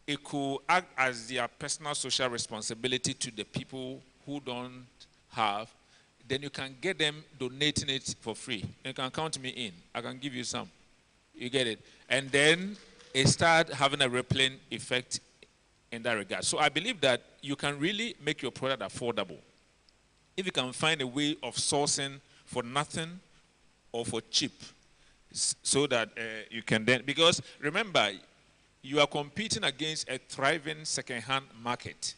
it could act as their personal social responsibility to the people who don't have, then you can get them donating it for free. You can count me in. I can give you some. You get it? And then it start having a rippling effect in that regard. So I believe that you can really make your product affordable if you can find a way of sourcing for nothing or for cheap, so that you can then, because remember, you are competing against a thriving second-hand market,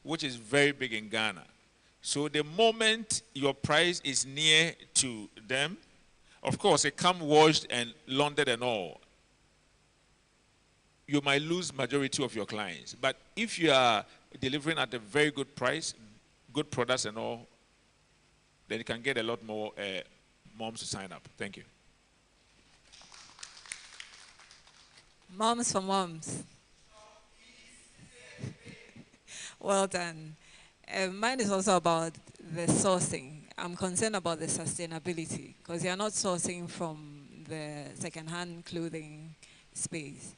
which is very big in Ghana. So the moment your price is near to them, of course, it comes washed and laundered and all, you might lose majority of your clients. But if you are delivering at a very good price, good products and all, then you can get a lot more moms to sign up. Thank you. Moms for moms. Well done. Mine is also about the sourcing. I'm concerned about the sustainability because you're not sourcing from the second-hand clothing space.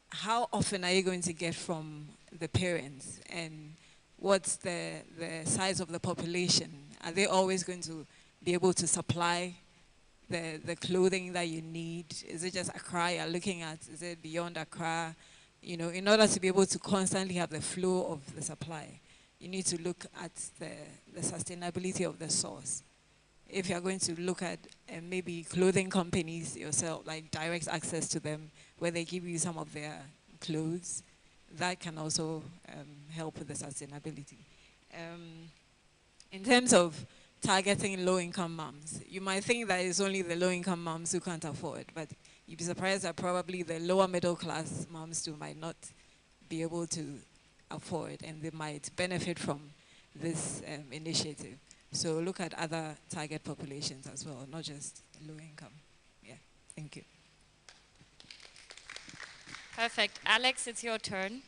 How often are you going to get from the parents, and what's the size of the population? Are they always going to be able to supply the clothing that you need? Is it just Accra you're looking at? Is it beyond Accra? You know, in order to be able to constantly have the flow of the supply, you need to look at the sustainability of the source. If you're going to look at maybe clothing companies yourself, like direct access to them, where they give you some of their clothes, that can also help with the sustainability. In terms of targeting low-income moms, you might think that it's only the low-income moms who can't afford, but you'd be surprised that probably the lower middle-class moms too might not be able to afford, and they might benefit from this initiative. So look at other target populations as well, not just low income. Yeah, thank you. Perfect. Alex, it's your turn.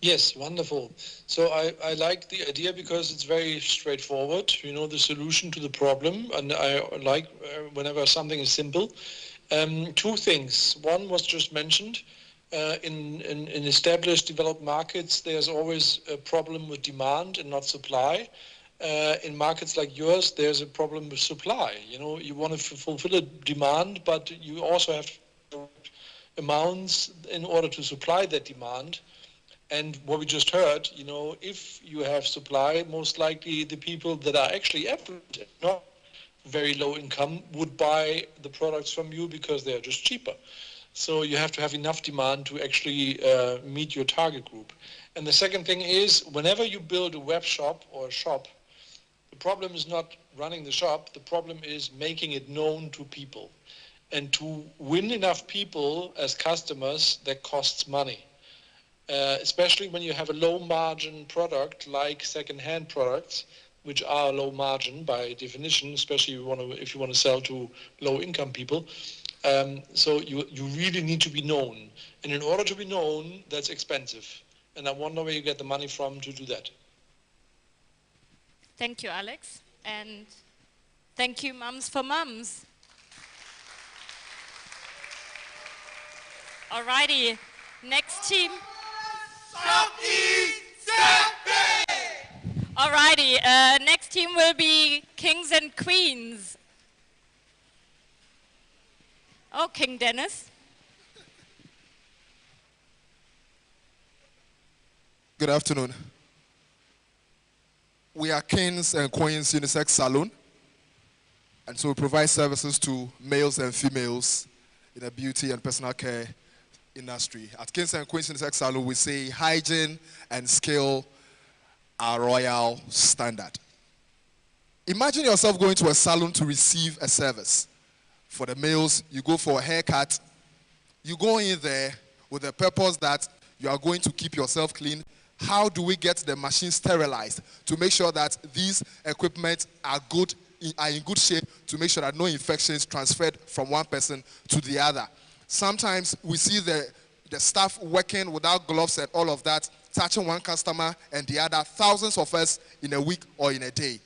Yes, wonderful. So I like the idea because it's very straightforward. You know the solution to the problem, and I like whenever something is simple. Two things. One was just mentioned. In established developed markets, there's always a problem with demand and not supply. In markets like yours, there's a problem with supply. You know, you want to fulfill a demand, but you also have amounts in order to supply that demand. And what we just heard, you know, if you have supply, most likely the people that are actually average, not very low income, would buy the products from you because they are just cheaper. So you have to have enough demand to actually meet your target group. And the second thing is, whenever you build a web shop or a shop, the problem is not running the shop, the problem is making it known to people. And to win enough people as customers, that costs money. Especially when you have a low margin product like second-hand products, which are low margin by definition, especially if you want to sell to low income people. So you really need to be known. And in order to be known, that's expensive. And I wonder where you get the money from to do that. Thank you, Alex. And thank you, Mums for Mums. Alrighty, next team. Alrighty, next team will be Kings and Queens. Oh, King Dennis. Good afternoon. We are Kings and Queens Unisex Salon, and so we provide services to males and females in the beauty and personal care industry. At Kings and Queens Unisex Salon, we say hygiene and skill are royal standard. Imagine yourself going to a salon to receive a service. For the males, you go for a haircut. You go in there with the purpose that you are going to keep yourself clean. How do we get the machine sterilized to make sure that these equipment are in good shape, to make sure that no infections transferred from one person to the other? Sometimes we see the staff working without gloves and all of that, touching one customer and the other, thousands of us in a week or in a day.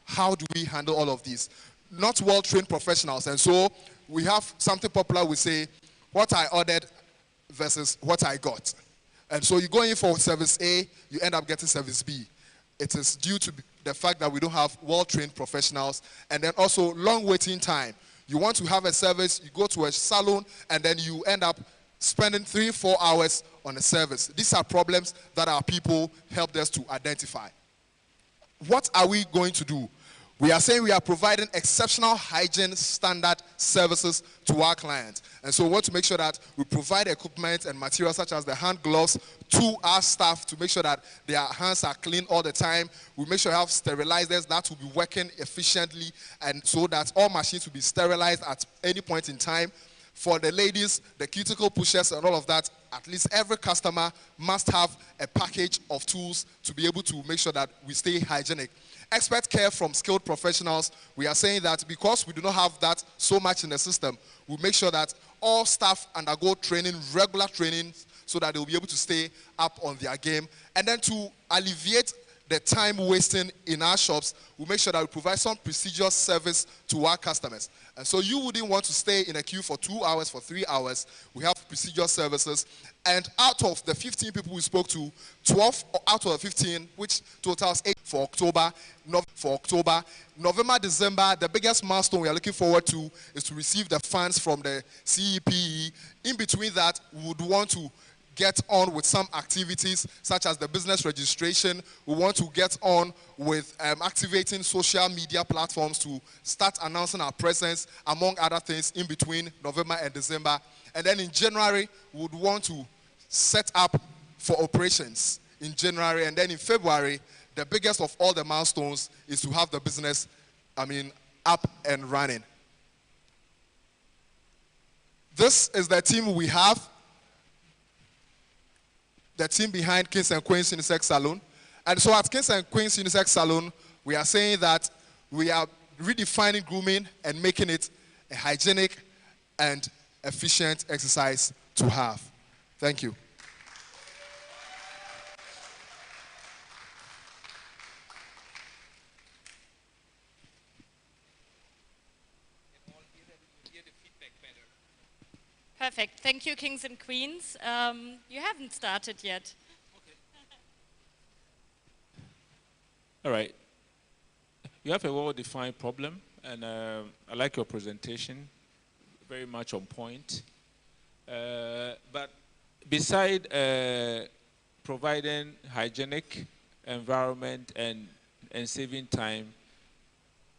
How do we handle all of these? Not well-trained professionals. And so we have something popular, we say, what I ordered versus what I got. And so you go in for service A, you end up getting service B. It is due to the fact that we don't have well-trained professionals, and then also long waiting time. You want to have a service, you go to a salon, and then you end up spending 3-4 hours on a service. These are problems that our people helped us to identify. What are we going to do? We are saying we are providing exceptional hygiene standard services to our clients. And so we want to make sure that we provide equipment and materials such as the hand gloves to our staff to make sure that their hands are clean all the time. We make sure we have sterilizers that will be working efficiently, and so that all machines will be sterilized at any point in time. For the ladies, the cuticle pushers and all of that, at least every customer must have a package of tools to be able to make sure that we stay hygienic. Expert care from skilled professionals, we are saying that because we do not have that so much in the system, we make sure that all staff undergo training, regular training, so that they'll be able to stay up on their game. And then to alleviate the time wasting in our shops, we make sure that we provide some prestigious service to our customers. And so you wouldn't want to stay in a queue for 2 hours, for 3 hours. We have prestigious services. And out of the 15 people we spoke to, 12 out of the 15, which totals 8 for October, November, December, the biggest milestone we are looking forward to is to receive the funds from the CEPE. In between that, we would want to get on with some activities such as the business registration. We want to get on with activating social media platforms to start announcing our presence, among other things, in between November and December. And then in January, we would want to set up for operations in January. And then in February, the biggest of all the milestones is to have the business, up and running. This is the team we have. The team behind Kings and Queens Unisex Salon. And so at Kings and Queens Unisex Salon, we are saying that we are redefining grooming and making it a hygienic and efficient exercise to have. Thank you. Perfect. Thank you, Kings and Queens. You haven't started yet. All right. You have a well-defined problem, and I like your presentation. Very much on point. But beside providing hygienic environment and saving time,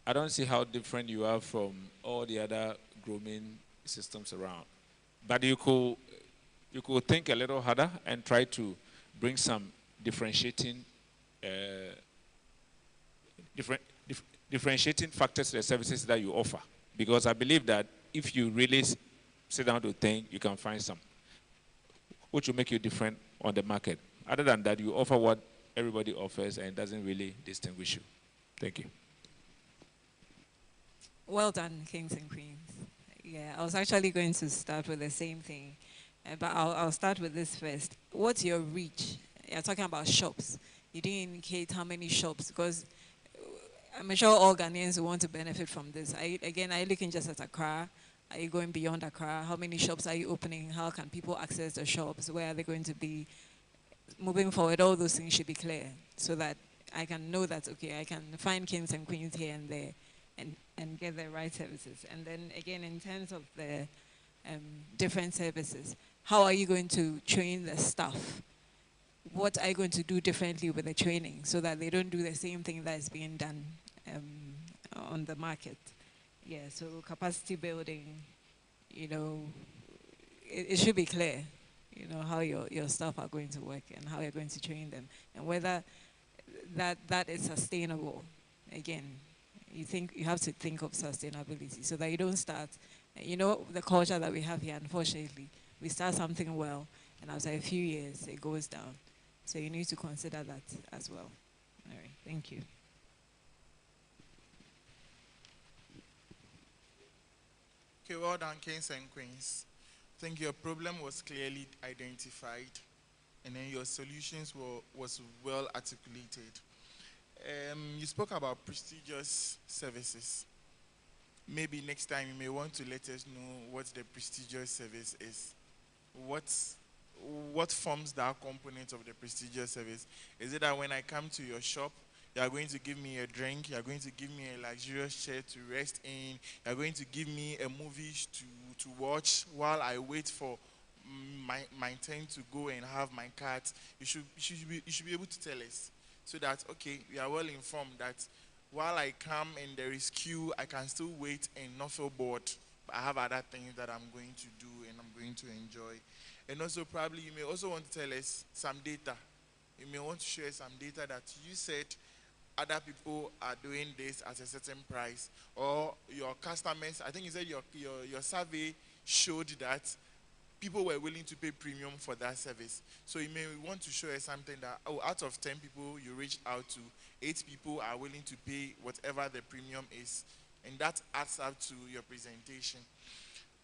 I don't see how different you are from all the other grooming systems around. But you could think a little harder and try to bring some differentiating factors to the services that you offer. Because I believe that if you really sit down to think, you can find some which will make you different on the market. Other than that, you offer what everybody offers and it doesn't really distinguish you. Thank you. Well done, Kings and Queens. Yeah, I was actually going to start with the same thing, but I'll start with this first. What's your reach? You're talking about shops. You didn't indicate how many shops, because I'm sure all Ghanaians want to benefit from this. Are you looking just at Accra? Are you going beyond Accra? How many shops are you opening? How can people access the shops? Where are they going to be? Moving forward, all those things should be clear so that I can know that, okay, I can find Kings and Queens here and there and get the right services. And then again, in terms of the different services, how are you going to train the staff? What are you going to do differently with the training so that they don't do the same thing that is being done on the market? Yeah, so capacity building, it should be clear, how your staff are going to work and how you're going to train them and whether that is sustainable. Again, you have to think of sustainability so that you don't start, the culture that we have here, unfortunately, we start something well and after a few years it goes down. So you need to consider that as well. All right, thank you. Okay, well done, Kings and Queens. I think your problem was clearly identified and then your solutions was well articulated. You spoke about prestigious services. Maybe next time you may want to let us know what the prestigious service is. What forms that component of the prestigious service? Is it that when I come to your shop, you are going to give me a drink, you are going to give me a luxurious chair to rest in, you are going to give me a movie to watch while I wait for my turn to go and have my card? You should be able to tell us so that, okay, we are well informed that while I come and there is queue, I can still wait and not feel bored. But I have other things that I'm going to do and I'm going to enjoy. And also probably you may also want to tell us some data. You may want to share some data that you said other people are doing this at a certain price, or your customers, I think you said your survey showed that people were willing to pay premium for that service. So you may want to show us something that, oh, out of 10 people you reached out to, 8 people are willing to pay whatever the premium is. And that adds up to your presentation.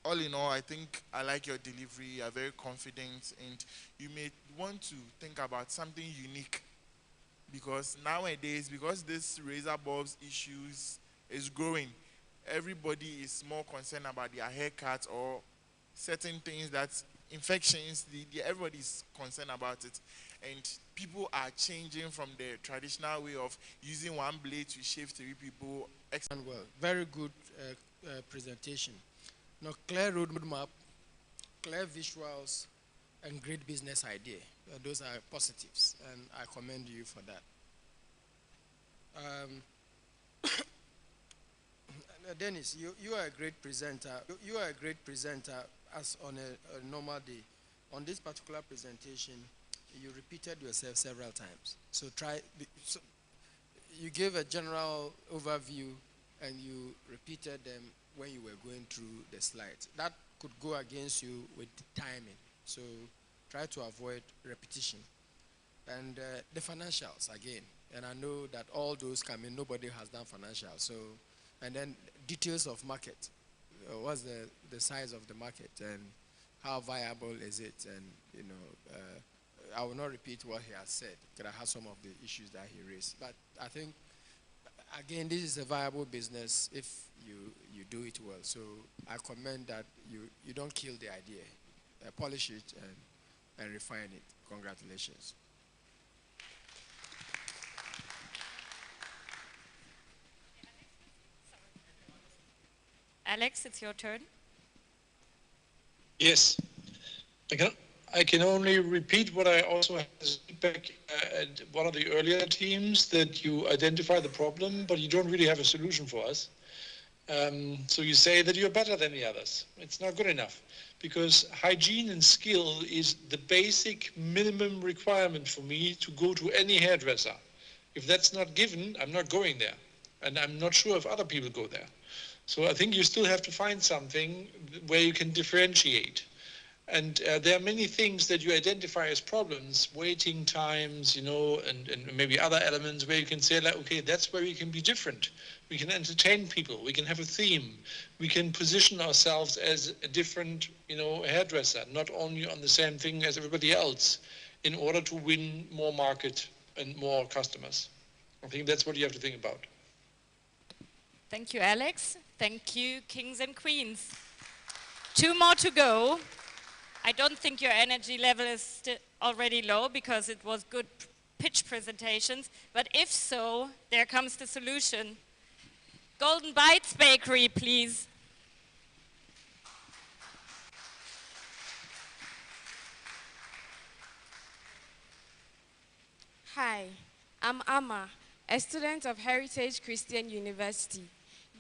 All in all, I think I like your delivery. You are very confident, and you may want to think about something unique, because nowadays, because this razor bulbs issues is growing, everybody is more concerned about their haircut or certain things, that infections, everybody is concerned about it. And people are changing from the traditional way of using one blade to shave 3 people. Excellent, well, very good presentation. Now, clear roadmap, clear visuals, and great business idea. Those are positives, and I commend you for that. Dennis, you are a great presenter. You are a great presenter as on a normal day. On this particular presentation, you repeated yourself several times. So you gave a general overview and you repeated them when you were going through the slides. That could go against you with timing. So try to avoid repetition. And the financials again. And I know that all those come in, nobody has done financials. So, and then details of market. What's the size of the market and how viable is it? And, you know, I will not repeat what he has said, because I have some of the issues that he raised. But I think, again, this is a viable business if you do it well. So I commend that you don't kill the idea. Polish it and refine it. Congratulations. Alex, it's your turn. Yes. I can only repeat what I also had as feedback at one of the earlier teams, that you identify the problem, but you don't really have a solution for us. So you say that you're better than the others. It's not good enough, because hygiene and skill is the basic minimum requirement for me to go to any hairdresser. If that's not given, I'm not going there. And I'm not sure if other people go there. So I think you still have to find something where you can differentiate. And there are many things that you identify as problems, waiting times, you know, and maybe other elements where you can say, like, okay, that's where we can be different. We can entertain people. We can have a theme. We can position ourselves as a different, you know, hairdresser, not only on the same thing as everybody else, in order to win more market and more customers. I think that's what you have to think about. Thank you, Alex. Thank you, kings and queens. 2 more to go. I don't think your energy level is already low, because it was good pitch presentations. But if so, there comes the solution. Golden Bites Bakery, please. Hi, I'm Amma, a student of Heritage Christian University.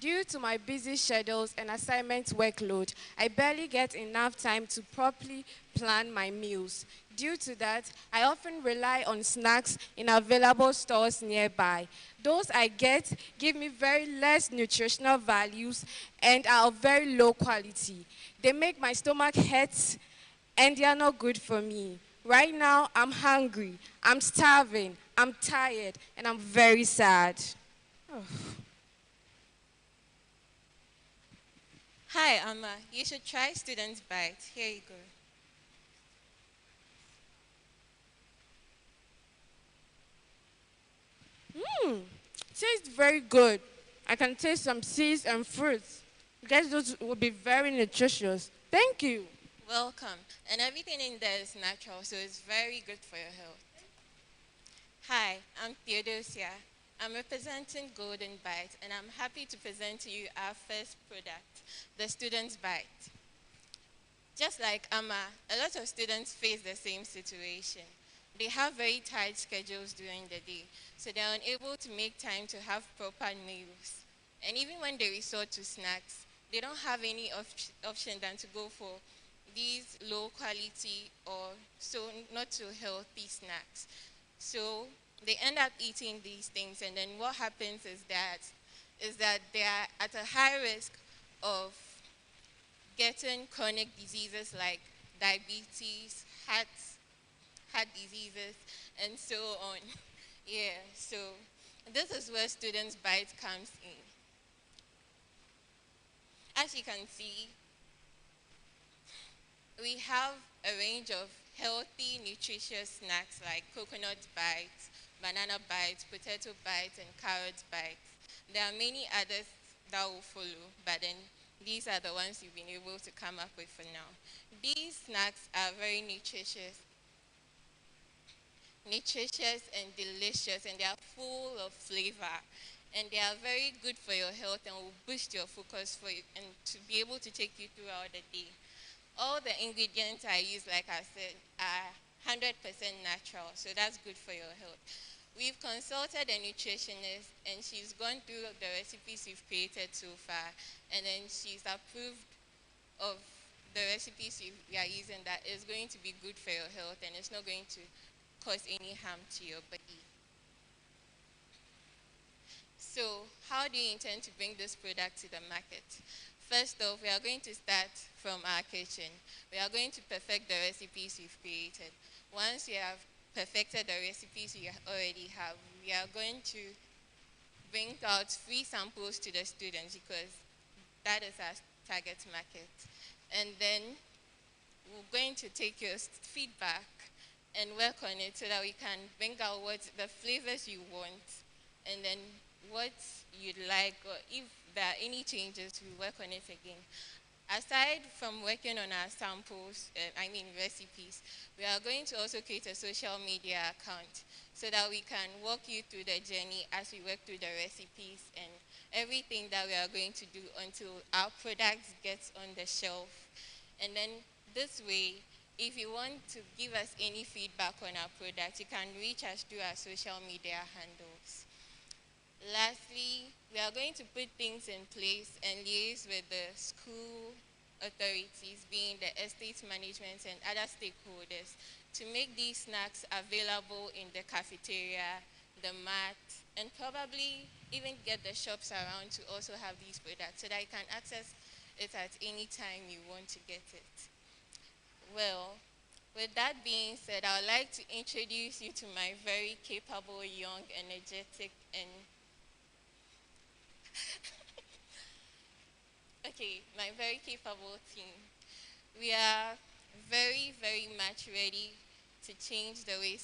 Due to my busy schedules and assignment workload, I barely get enough time to properly plan my meals. Due to that, I often rely on snacks in available stores nearby. Those I get give me very less nutritional values and are of very low quality. They make my stomach hurt and they are not good for me. Right now, I'm hungry, I'm starving, I'm tired, and I'm very sad. Oh. Hi, Amma. You should try Students Bite. Here you go. Tastes very good. I can taste some seeds and fruits. I guess those will be very nutritious. Thank you. Welcome. And everything in there is natural, so it's very good for your health. Hi, I'm Theodosia. I'm representing Golden Bite, and I'm happy to present to you our first product, the Students Bite. Just like Amma, a lot of students face the same situation. They have very tight schedules during the day, so they're unable to make time to have proper meals. And even when they resort to snacks, they don't have any option than to go for these low quality or so not so healthy snacks. So they end up eating these things, and then what happens is that they are at a high risk of getting chronic diseases like diabetes, heart diseases, and so on. Yeah, so this is where Students Bite comes in. As you can see, we have a range of healthy, nutritious snacks like coconut bites, banana bites, potato bites, and carrot bites. There are many others that will follow, but then these are the ones you've been able to come up with for now. These snacks are very nutritious and delicious, and they are full of flavor. And they are very good for your health and will boost your focus for you and to be able to take you throughout the day. All the ingredients I use, like I said, are 100% natural, so that's good for your health. We've consulted a nutritionist, and she's gone through the recipes we've created so far, and then she's approved of the recipes we are using that is going to be good for your health and it's not going to cause any harm to your body. So how do you intend to bring this product to the market? First off, we are going to start from our kitchen. We are going to perfect the recipes we've created. Once we have perfected the recipes we already have, we are going to bring out free samples to the students because that is our target market. And then we're going to take your feedback and work on it so that we can bring out what the flavors you want and then what you'd like, or if there are any changes, we work on it again. Aside from working on our samples, recipes, we are going to also create a social media account so that we can walk you through the journey as we work through the recipes and everything that we are going to do until our product gets on the shelf. And then this way, if you want to give us any feedback on our product, you can reach us through our social media handles. Lastly, we are going to put things in place and liaise with the school authorities, being the estate management and other stakeholders, to make these snacks available in the cafeteria, the mat, and probably even get the shops around to also have these products so that you can access it at any time you want to get it. Well, with that being said, I would like to introduce you to my very capable, young, energetic, and my very capable team. We are very, very much ready to change the way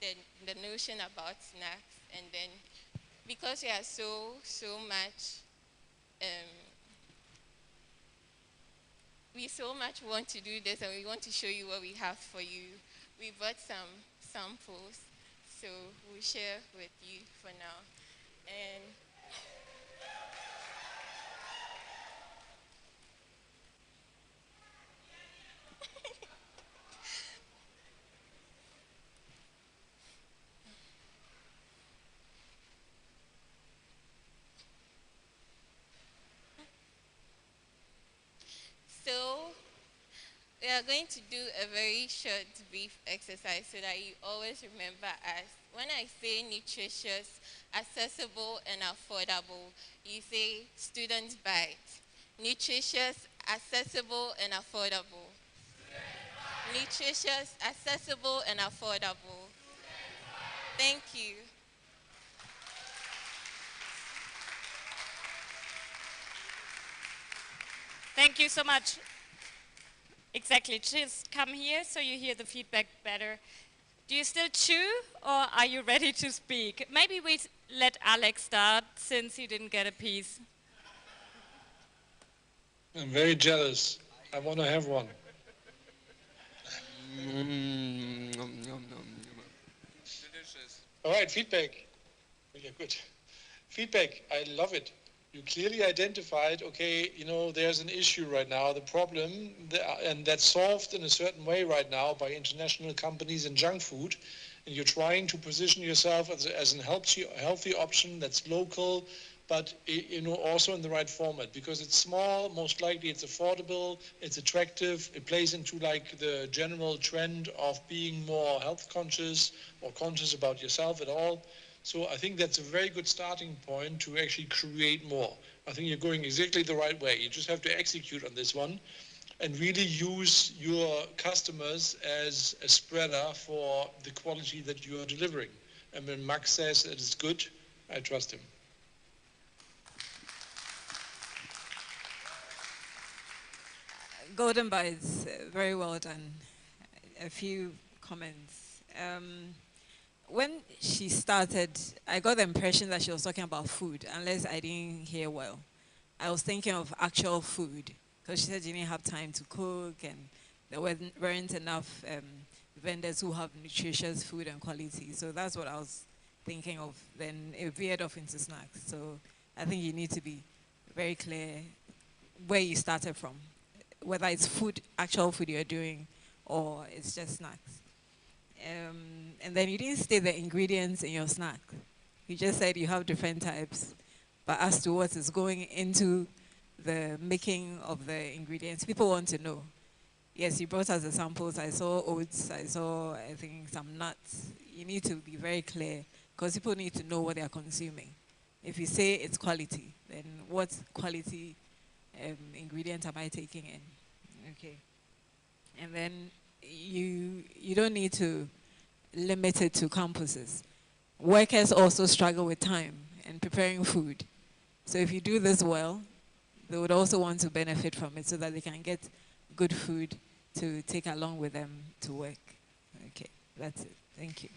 the notion about snacks, and then because we are so much we so much want to do this and we want to show you what we have for you. We brought some samples, so we'll share with you for now. And so we are going to do a very short, brief exercise so that you always remember us. When I say nutritious, accessible, and affordable, you say Students Bite. Nutritious, accessible, and affordable. Nutritious, accessible, and affordable. Thank you. Thank you so much. Exactly, just come here so you hear the feedback better. Do you still chew or are you ready to speak? Maybe we let Alex start since he didn't get a piece. I'm very jealous. I want to have one. All right, feedback. Okay, good. Feedback, I love it. You clearly identified, okay, you know, there's an issue right now, the problem, and that's solved in a certain way right now by international companies in junk food. And you're trying to position yourself as a healthy option that's local, but you know, also in the right format, because it's small, most likely it's affordable, it's attractive, it plays into like the general trend of being more health conscious or conscious about yourself at all. So I think that's a very good starting point to actually create more. I think you're going exactly the right way. You just have to execute on this one and really use your customers as a spreader for the quality that you are delivering. And when Max says it is good, I trust him. Golden Bites, very well done. A few comments. When she started, I got the impression that she was talking about food, unless I didn't hear well. I was thinking of actual food, because she said she didn't have time to cook, and there weren't enough vendors who have nutritious food and quality. So that's what I was thinking of. Then it veered off into snacks. So I think you need to be very clear where you started from, whether it's food, actual food you're doing, or it's just snacks. And then you didn't state the ingredients in your snack. You just said you have different types, but as to what is going into the making of the ingredients, people want to know. Yes, you brought us the samples. I saw oats, I saw, I think, some nuts. You need to be very clear, because people need to know what they are consuming. If you say it's quality, then what quality ingredient am I taking in? Okay. And then you don't need to limit it to campuses. Workers also struggle with time and preparing food. So if you do this well, they would also want to benefit from it so that they can get good food to take along with them to work. Okay, that's it. Thank you.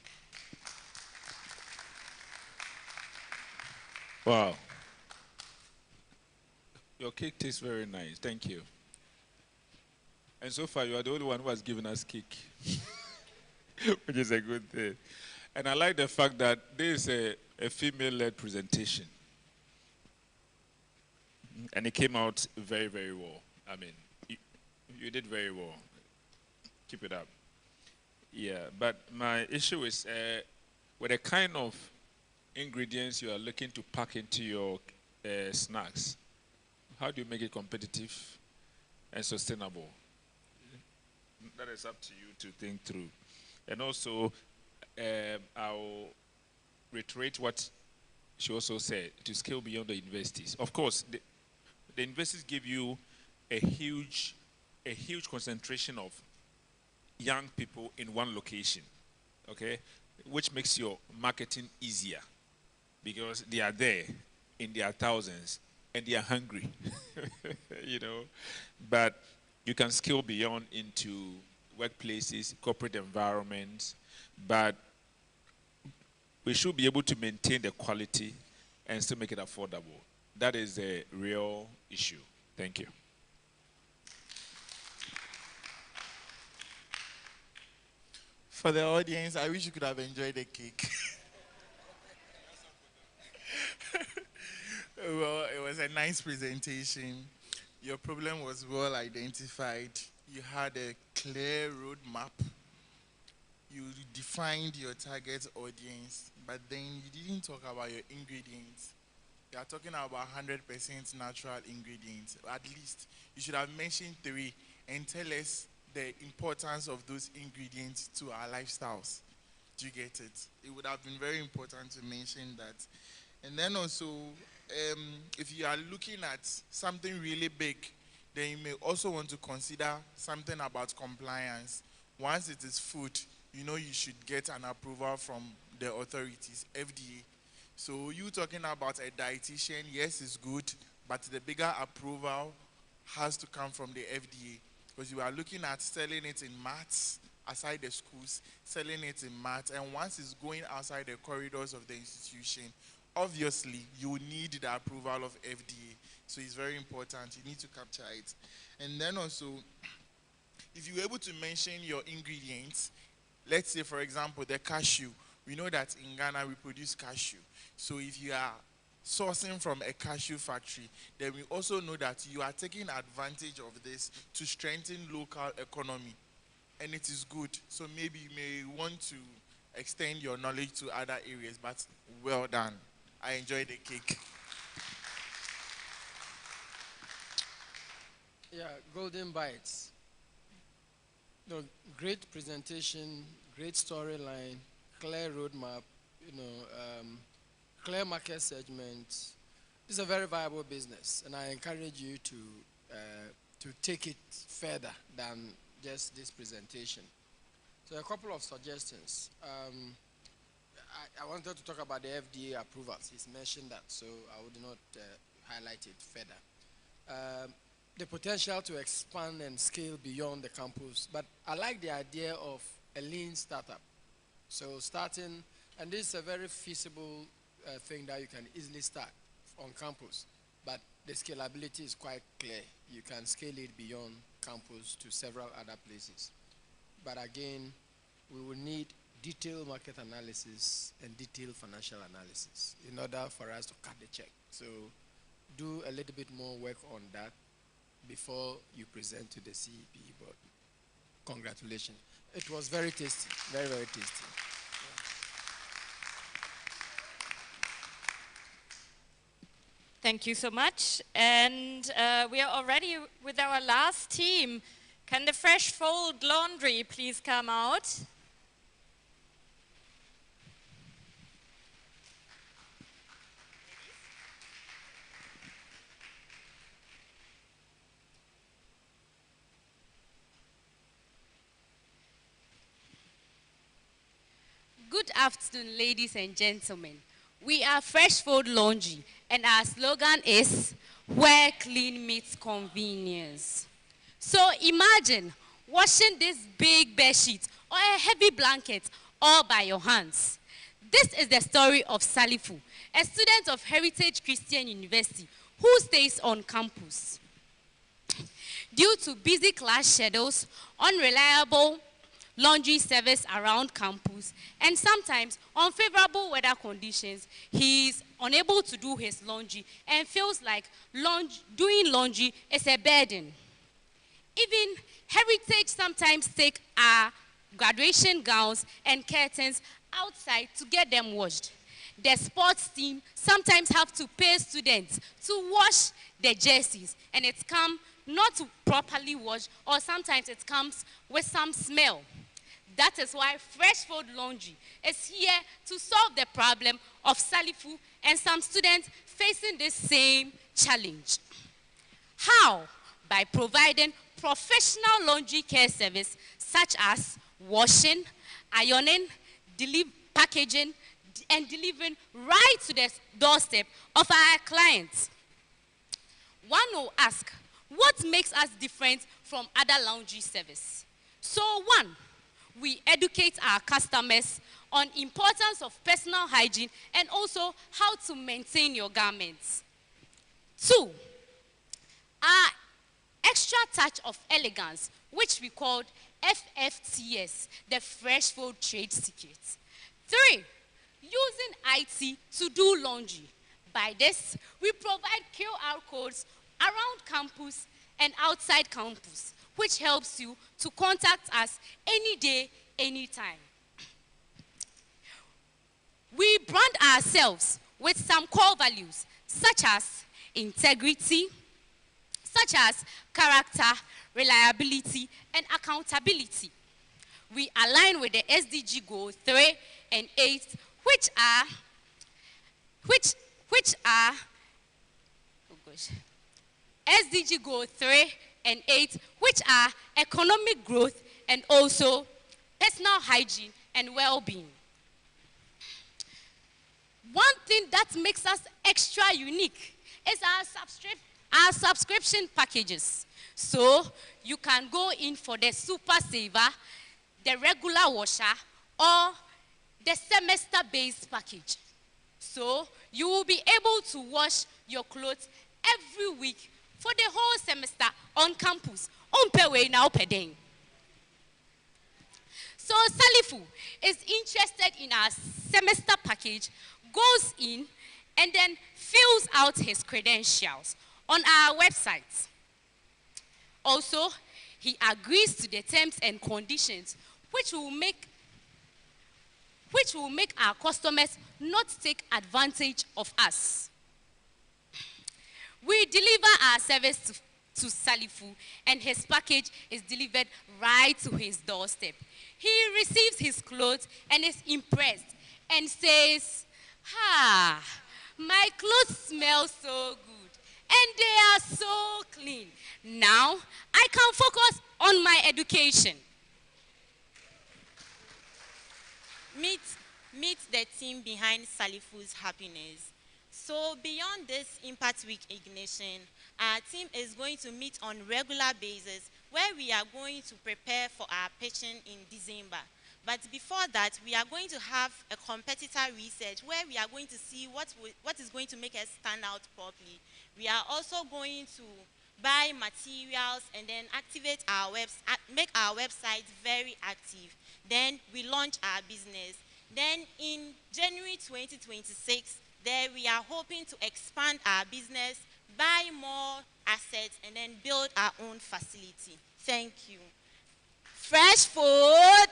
Wow. Your cake tastes very nice. Thank you. And so far, you are the only one who has given us cake, which is a good thing. And I like the fact that there is a female-led presentation. And it came out very, very well. I mean, you did very well. Keep it up. Yeah, but my issue is with the kind of ingredients you are looking to pack into your snacks, how do you make it competitive and sustainable? That is up to you to think through. And also, I'll reiterate what she also said, to scale beyond the universities. Of course, the universities give you a huge concentration of young people in one location, okay? Which makes your marketing easier because they are there in their thousands and they are hungry, you know? But you can scale beyond into workplaces, corporate environments, but we should be able to maintain the quality and still make it affordable. That is a real issue. Thank you. For the audience, I wish you could have enjoyed the cake. Well, it was a nice presentation. Your problem was well identified. You had a clear roadmap. You defined your target audience, but then you didn't talk about your ingredients. You are talking about 100% natural ingredients. At least you should have mentioned 3 and tell us the importance of those ingredients to our lifestyles. Do you get it? It would have been very important to mention that. And then also, if you are looking at something really big, then you may also want to consider something about compliance. Once it is food, you know you should get an approval from the authorities, FDA. So you talking about a dietitian, yes, it's good, but the bigger approval has to come from the FDA, because you are looking at selling it in mats aside the schools, selling it in mats, and once it's going outside the corridors of the institution, obviously you need the approval of FDA. So it's very important. You need to capture it. And then also, if you're able to mention your ingredients, let's say, for example, the cashew. We know that in Ghana we produce cashew. So if you are sourcing from a cashew factory, then we also know that you are taking advantage of this to strengthen local economy. And it is good. So maybe you may want to extend your knowledge to other areas, but well done. I enjoyed the cake. Yeah, Golden Bites. No, great presentation, great storyline, clear roadmap, clear market segments. It's a very viable business, and I encourage you to take it further than just this presentation. So a couple of suggestions. I wanted to talk about the FDA approvals. He's mentioned that, so I would not highlight it further. The potential to expand and scale beyond the campus, but I like the idea of a lean startup. So starting, and this is a very feasible thing that you can easily start on campus, but the scalability is quite clear. You can scale it beyond campus to several other places. But again, we will need detailed market analysis and detailed financial analysis in order for us to cut the check. So do a little bit more work on that before you present to the CEP board. Congratulations. It was very tasty, very, very tasty. Thank you so much. And we are already with our last team. Can the Fresh Fold Laundry please come out? Good afternoon, ladies and gentlemen. We are Fresh Fold Laundry, and our slogan is, where clean meets convenience. So imagine washing this big bed sheet or a heavy blanket all by your hands. This is the story of Salifu, a student of Heritage Christian University who stays on campus. Due to busy class schedules, unreliable laundry service around campus, and sometimes unfavorable weather conditions, he is unable to do his laundry and feels like doing laundry is a burden. Even Heritage sometimes take our graduation gowns and curtains outside to get them washed. The sports team sometimes have to pay students to wash the jerseys, and it's come not properly washed, or sometimes it comes with some smell. That is why Fresh Fold Laundry is here to solve the problem of Salifu and some students facing this same challenge. How? By providing professional laundry care service such as washing, ironing, packaging, and delivering right to the doorstep of our clients. One will ask, what makes us different from other laundry service? So one, we educate our customers on importance of personal hygiene and also how to maintain your garments. Two, our extra touch of elegance, which we called FFTS, the Fresh Fold Trade Secrets. Three, using IT to do laundry. By this, we provide QR codes around campus and outside campus, which helps you to contact us any day, anytime. We brand ourselves with some core values, such as integrity, such as character, reliability, and accountability. We align with the SDG goals 3 and 8, which are SDG goal 3 and 8, which are economic growth and also personal hygiene and well-being. One thing that makes us extra unique is our subscription packages. So you can go in for the Super Saver, the regular washer, or the semester-based package. So you will be able to wash your clothes every week for the whole semester on campus. So Salifu is interested in our semester package, goes in, and then fills out his credentials on our website. Also, he agrees to the terms and conditions, which will make our customers not take advantage of us. We deliver our service to Salifu, and his package is delivered right to his doorstep. He receives his clothes and is impressed and says, "Ah, my clothes smell so good and they are so clean. Now I can focus on my education." Meet the team behind Salifu's happiness. So beyond this Impact Week ignition, our team is going to meet on regular basis where we are going to prepare for our pitching in December. But before that, we are going to have a competitor research where we are going to see what is going to make us stand out properly. We are also going to buy materials and then activate our make our website very active. Then we launch our business. Then in January 2026, there we are hoping to expand our business, buy more assets, and then build our own facility. Thank you. Fresh food.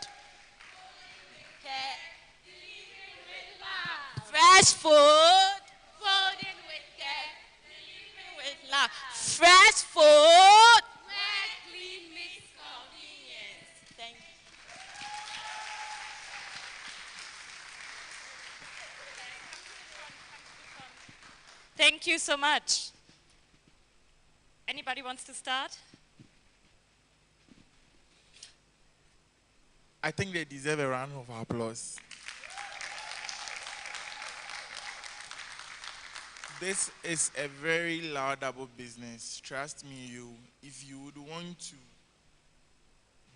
Fresh food. Folding with care. Delivering with love. Fresh food. Where clean meets convenience. Thank you. Thank you so much. Anybody wants to start? I think they deserve a round of applause. This is a very laudable business. Trust me, if you would want to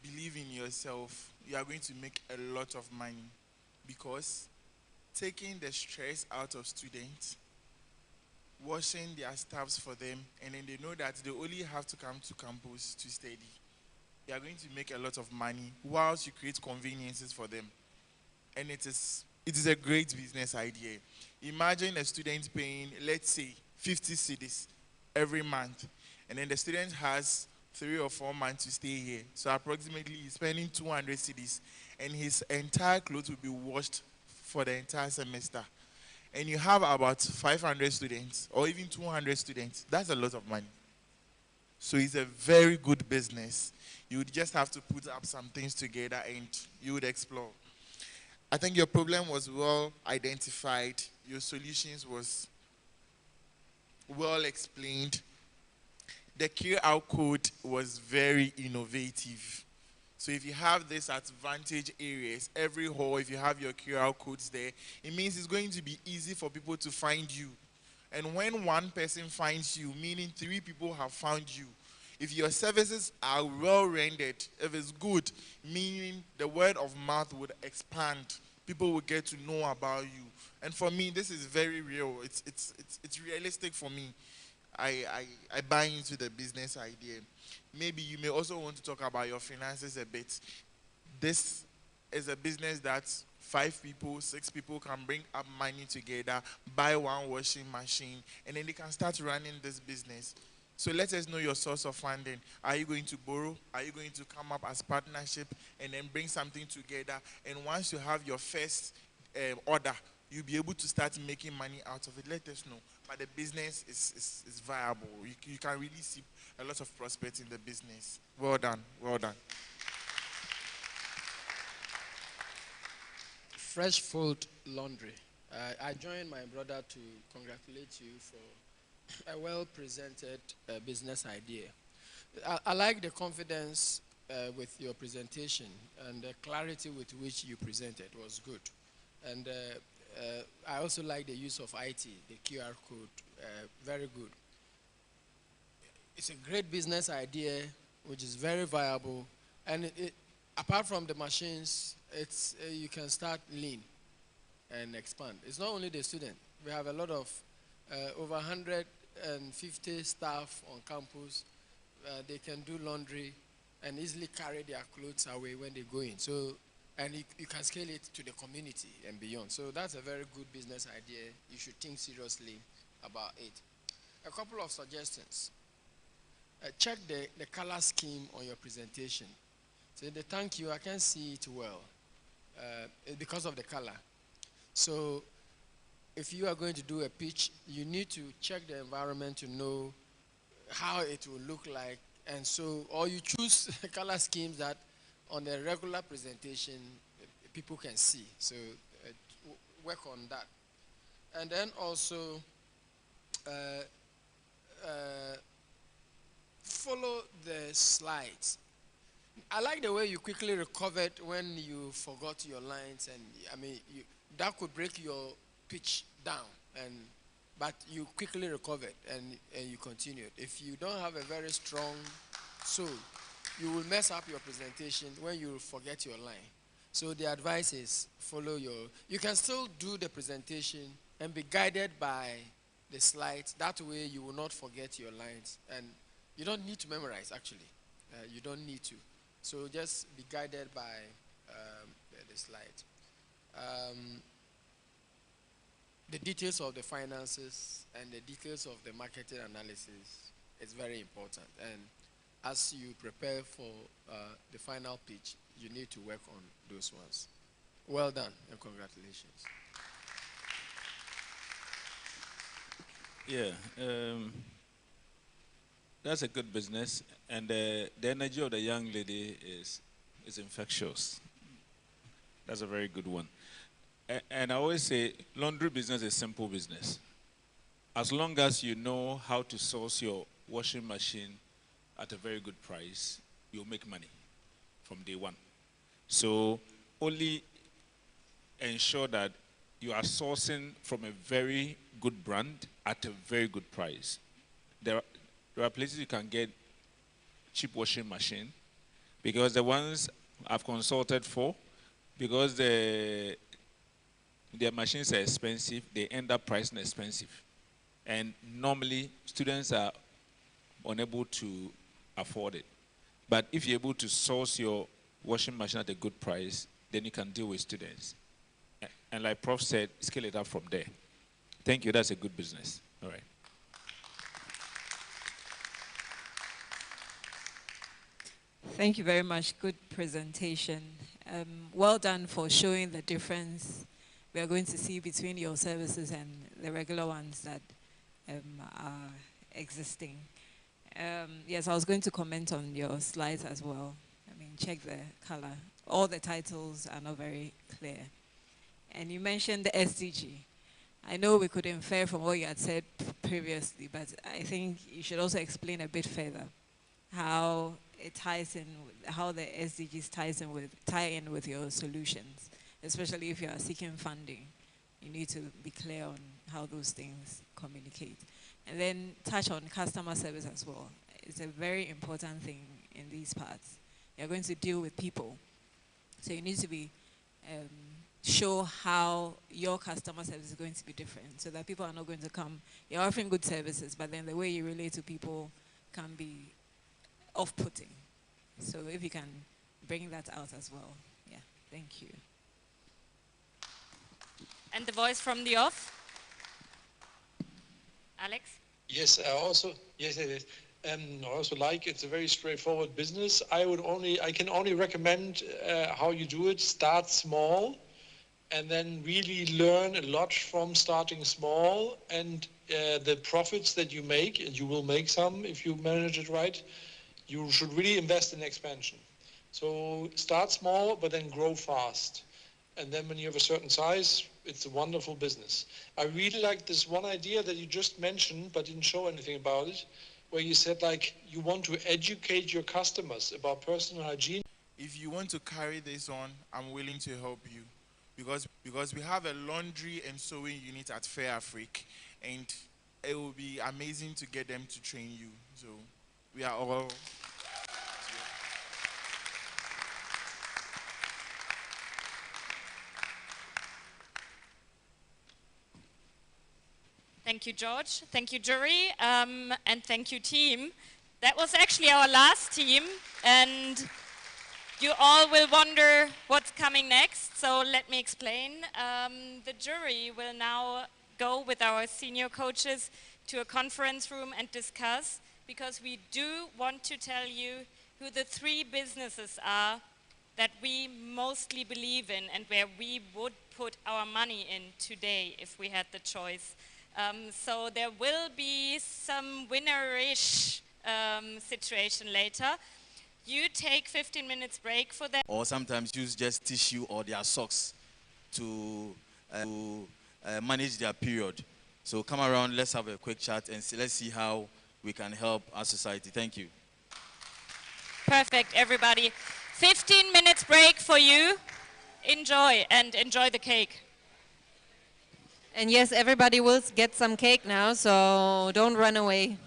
believe in yourself, you are going to make a lot of money, because taking the stress out of students, washing their staffs for them, and then they know that they only have to come to campus to study. You are going to make a lot of money whilst you create conveniences for them. And it is a great business idea. Imagine a student paying, let's say, 50 cedis every month, and then the student has 3 or 4 months to stay here. So approximately he's spending 200 cedis, and his entire clothes will be washed for the entire semester. And you have about 500 students or even 200 students. That's a lot of money. So it's a very good business. You would just have to put up some things together and you would explore. I think your problem was well identified. Your solutions was well explained. The QR code was very innovative. So if you have this at Vantage areas, every hall, if you have your QR codes there, it means it's going to be easy for people to find you. And when one person finds you, meaning 3 people have found you, if your services are well rendered, if it's good, meaning the word of mouth would expand, people will get to know about you. And for me, this is very real. It's realistic for me. I buy into the business idea. Maybe you may also want to talk about your finances a bit. This is a business that 5 people, 6 people can bring up money together, buy one washing machine, and then they can start running this business. So let us know your source of funding. Are you going to borrow? Are you going to come up as partnership and then bring something together? And once you have your first order, you'll be able to start making money out of it. Let us know. But the business is viable. You can really see a lot of prospect in the business. Well done. Well done. Fresh Food Laundry. I join my brother to congratulate you for a well-presented business idea. I like the confidence with your presentation and the clarity with which you presented was good. And I also like the use of IT, the QR code, very good. It's a great business idea, which is very viable. And apart from the machines, you can start lean and expand. It's not only the student. We have a lot of over 150 staff on campus. They can do laundry and easily carry their clothes away when they go in. So, and you can scale it to the community and beyond. So that's a very good business idea. You should think seriously about it. A couple of suggestions. Check the color scheme on your presentation. So the thank you, I can see it well because of the color. So if you are going to do a pitch, you need to check the environment to know how it will look like. And so, or you choose color schemes that on a regular presentation, people can see. So work on that. And then also follow the slides. I like the way you quickly recovered when you forgot your lines, and I mean that could break your pitch down, but you quickly recovered and you continued. If you don't have a very strong soul, you will mess up your presentation when you forget your line. So the advice is follow you can still do the presentation and be guided by the slides. That way you will not forget your lines, and you don't need to memorize actually. You don't need to. So just be guided by the slides. The details of the finances and the details of the marketing analysis is very important. And as you prepare for the final pitch, you need to work on those ones. Well done and congratulations. Yeah, that's a good business, and the energy of the young lady is infectious. That's a very good one. And I always say, laundry business is simple business. As long as you know how to source your washing machine at a very good price, you'll make money from day one. So only ensure that you are sourcing from a very good brand at a very good price. There are places you can get cheap washing machine, because the ones I've consulted for, because their machines are expensive, they end up pricing expensive. And normally, students are unable to afford it. But if you're able to source your washing machine at a good price, then you can deal with students. And like Prof said, scale it up from there. Thank you, that's a good business. All right. Thank you very much. Good presentation. Well done for showing the difference we are going to see between your services and the regular ones that are existing. Yes, I was going to comment on your slides as well. I mean, check the color. All the titles are not very clear. And you mentioned the SDG. I know we could infer from what you had said previously, but I think you should also explain a bit further how it ties in, how the SDGs tie in with your solutions, especially if you are seeking funding. You need to be clear on how those things communicate. And then touch on customer service as well. It's a very important thing in these parts. You're going to deal with people. So you need to be show how your customer service is going to be different, so that people are not going to come. You're offering good services, but then the way you relate to people can be off-putting. So if you can bring that out as well. Yeah, thank you. And the voice from the off? Alex? Yes, yes, it is. I also like it's a very straightforward business. I can only recommend how you do it. Start small, and then really learn a lot from starting small. And the profits that you make, and you will make some if you manage it right, you should really invest in expansion. So start small, but then grow fast. And then when you have a certain size, it's a wonderful business. I really like this one idea that you just mentioned, but didn't show anything about it, where you said, like, you want to educate your customers about personal hygiene. If you want to carry this on, I'm willing to help you, because we have a laundry and sewing unit at Fair Afrique, and it will be amazing to get them to train you. So we are all... Thank you, George. Thank you, jury. And thank you, team. That was actually our last team. And you all will wonder what's coming next. So let me explain. The jury will now go with our senior coaches to a conference room and discuss, because we do want to tell you who the 3 businesses are that we mostly believe in and where we would put our money in today if we had the choice. So there will be some winnerish situation later. You take 15 minutes break for that. Or sometimes use just tissue or their socks to to manage their period. So come around, let's have a quick chat and let's see how we can help our society. Thank you. Perfect, everybody. 15 minutes break for you. Enjoy, and enjoy the cake. And yes, everybody will get some cake now, so don't run away.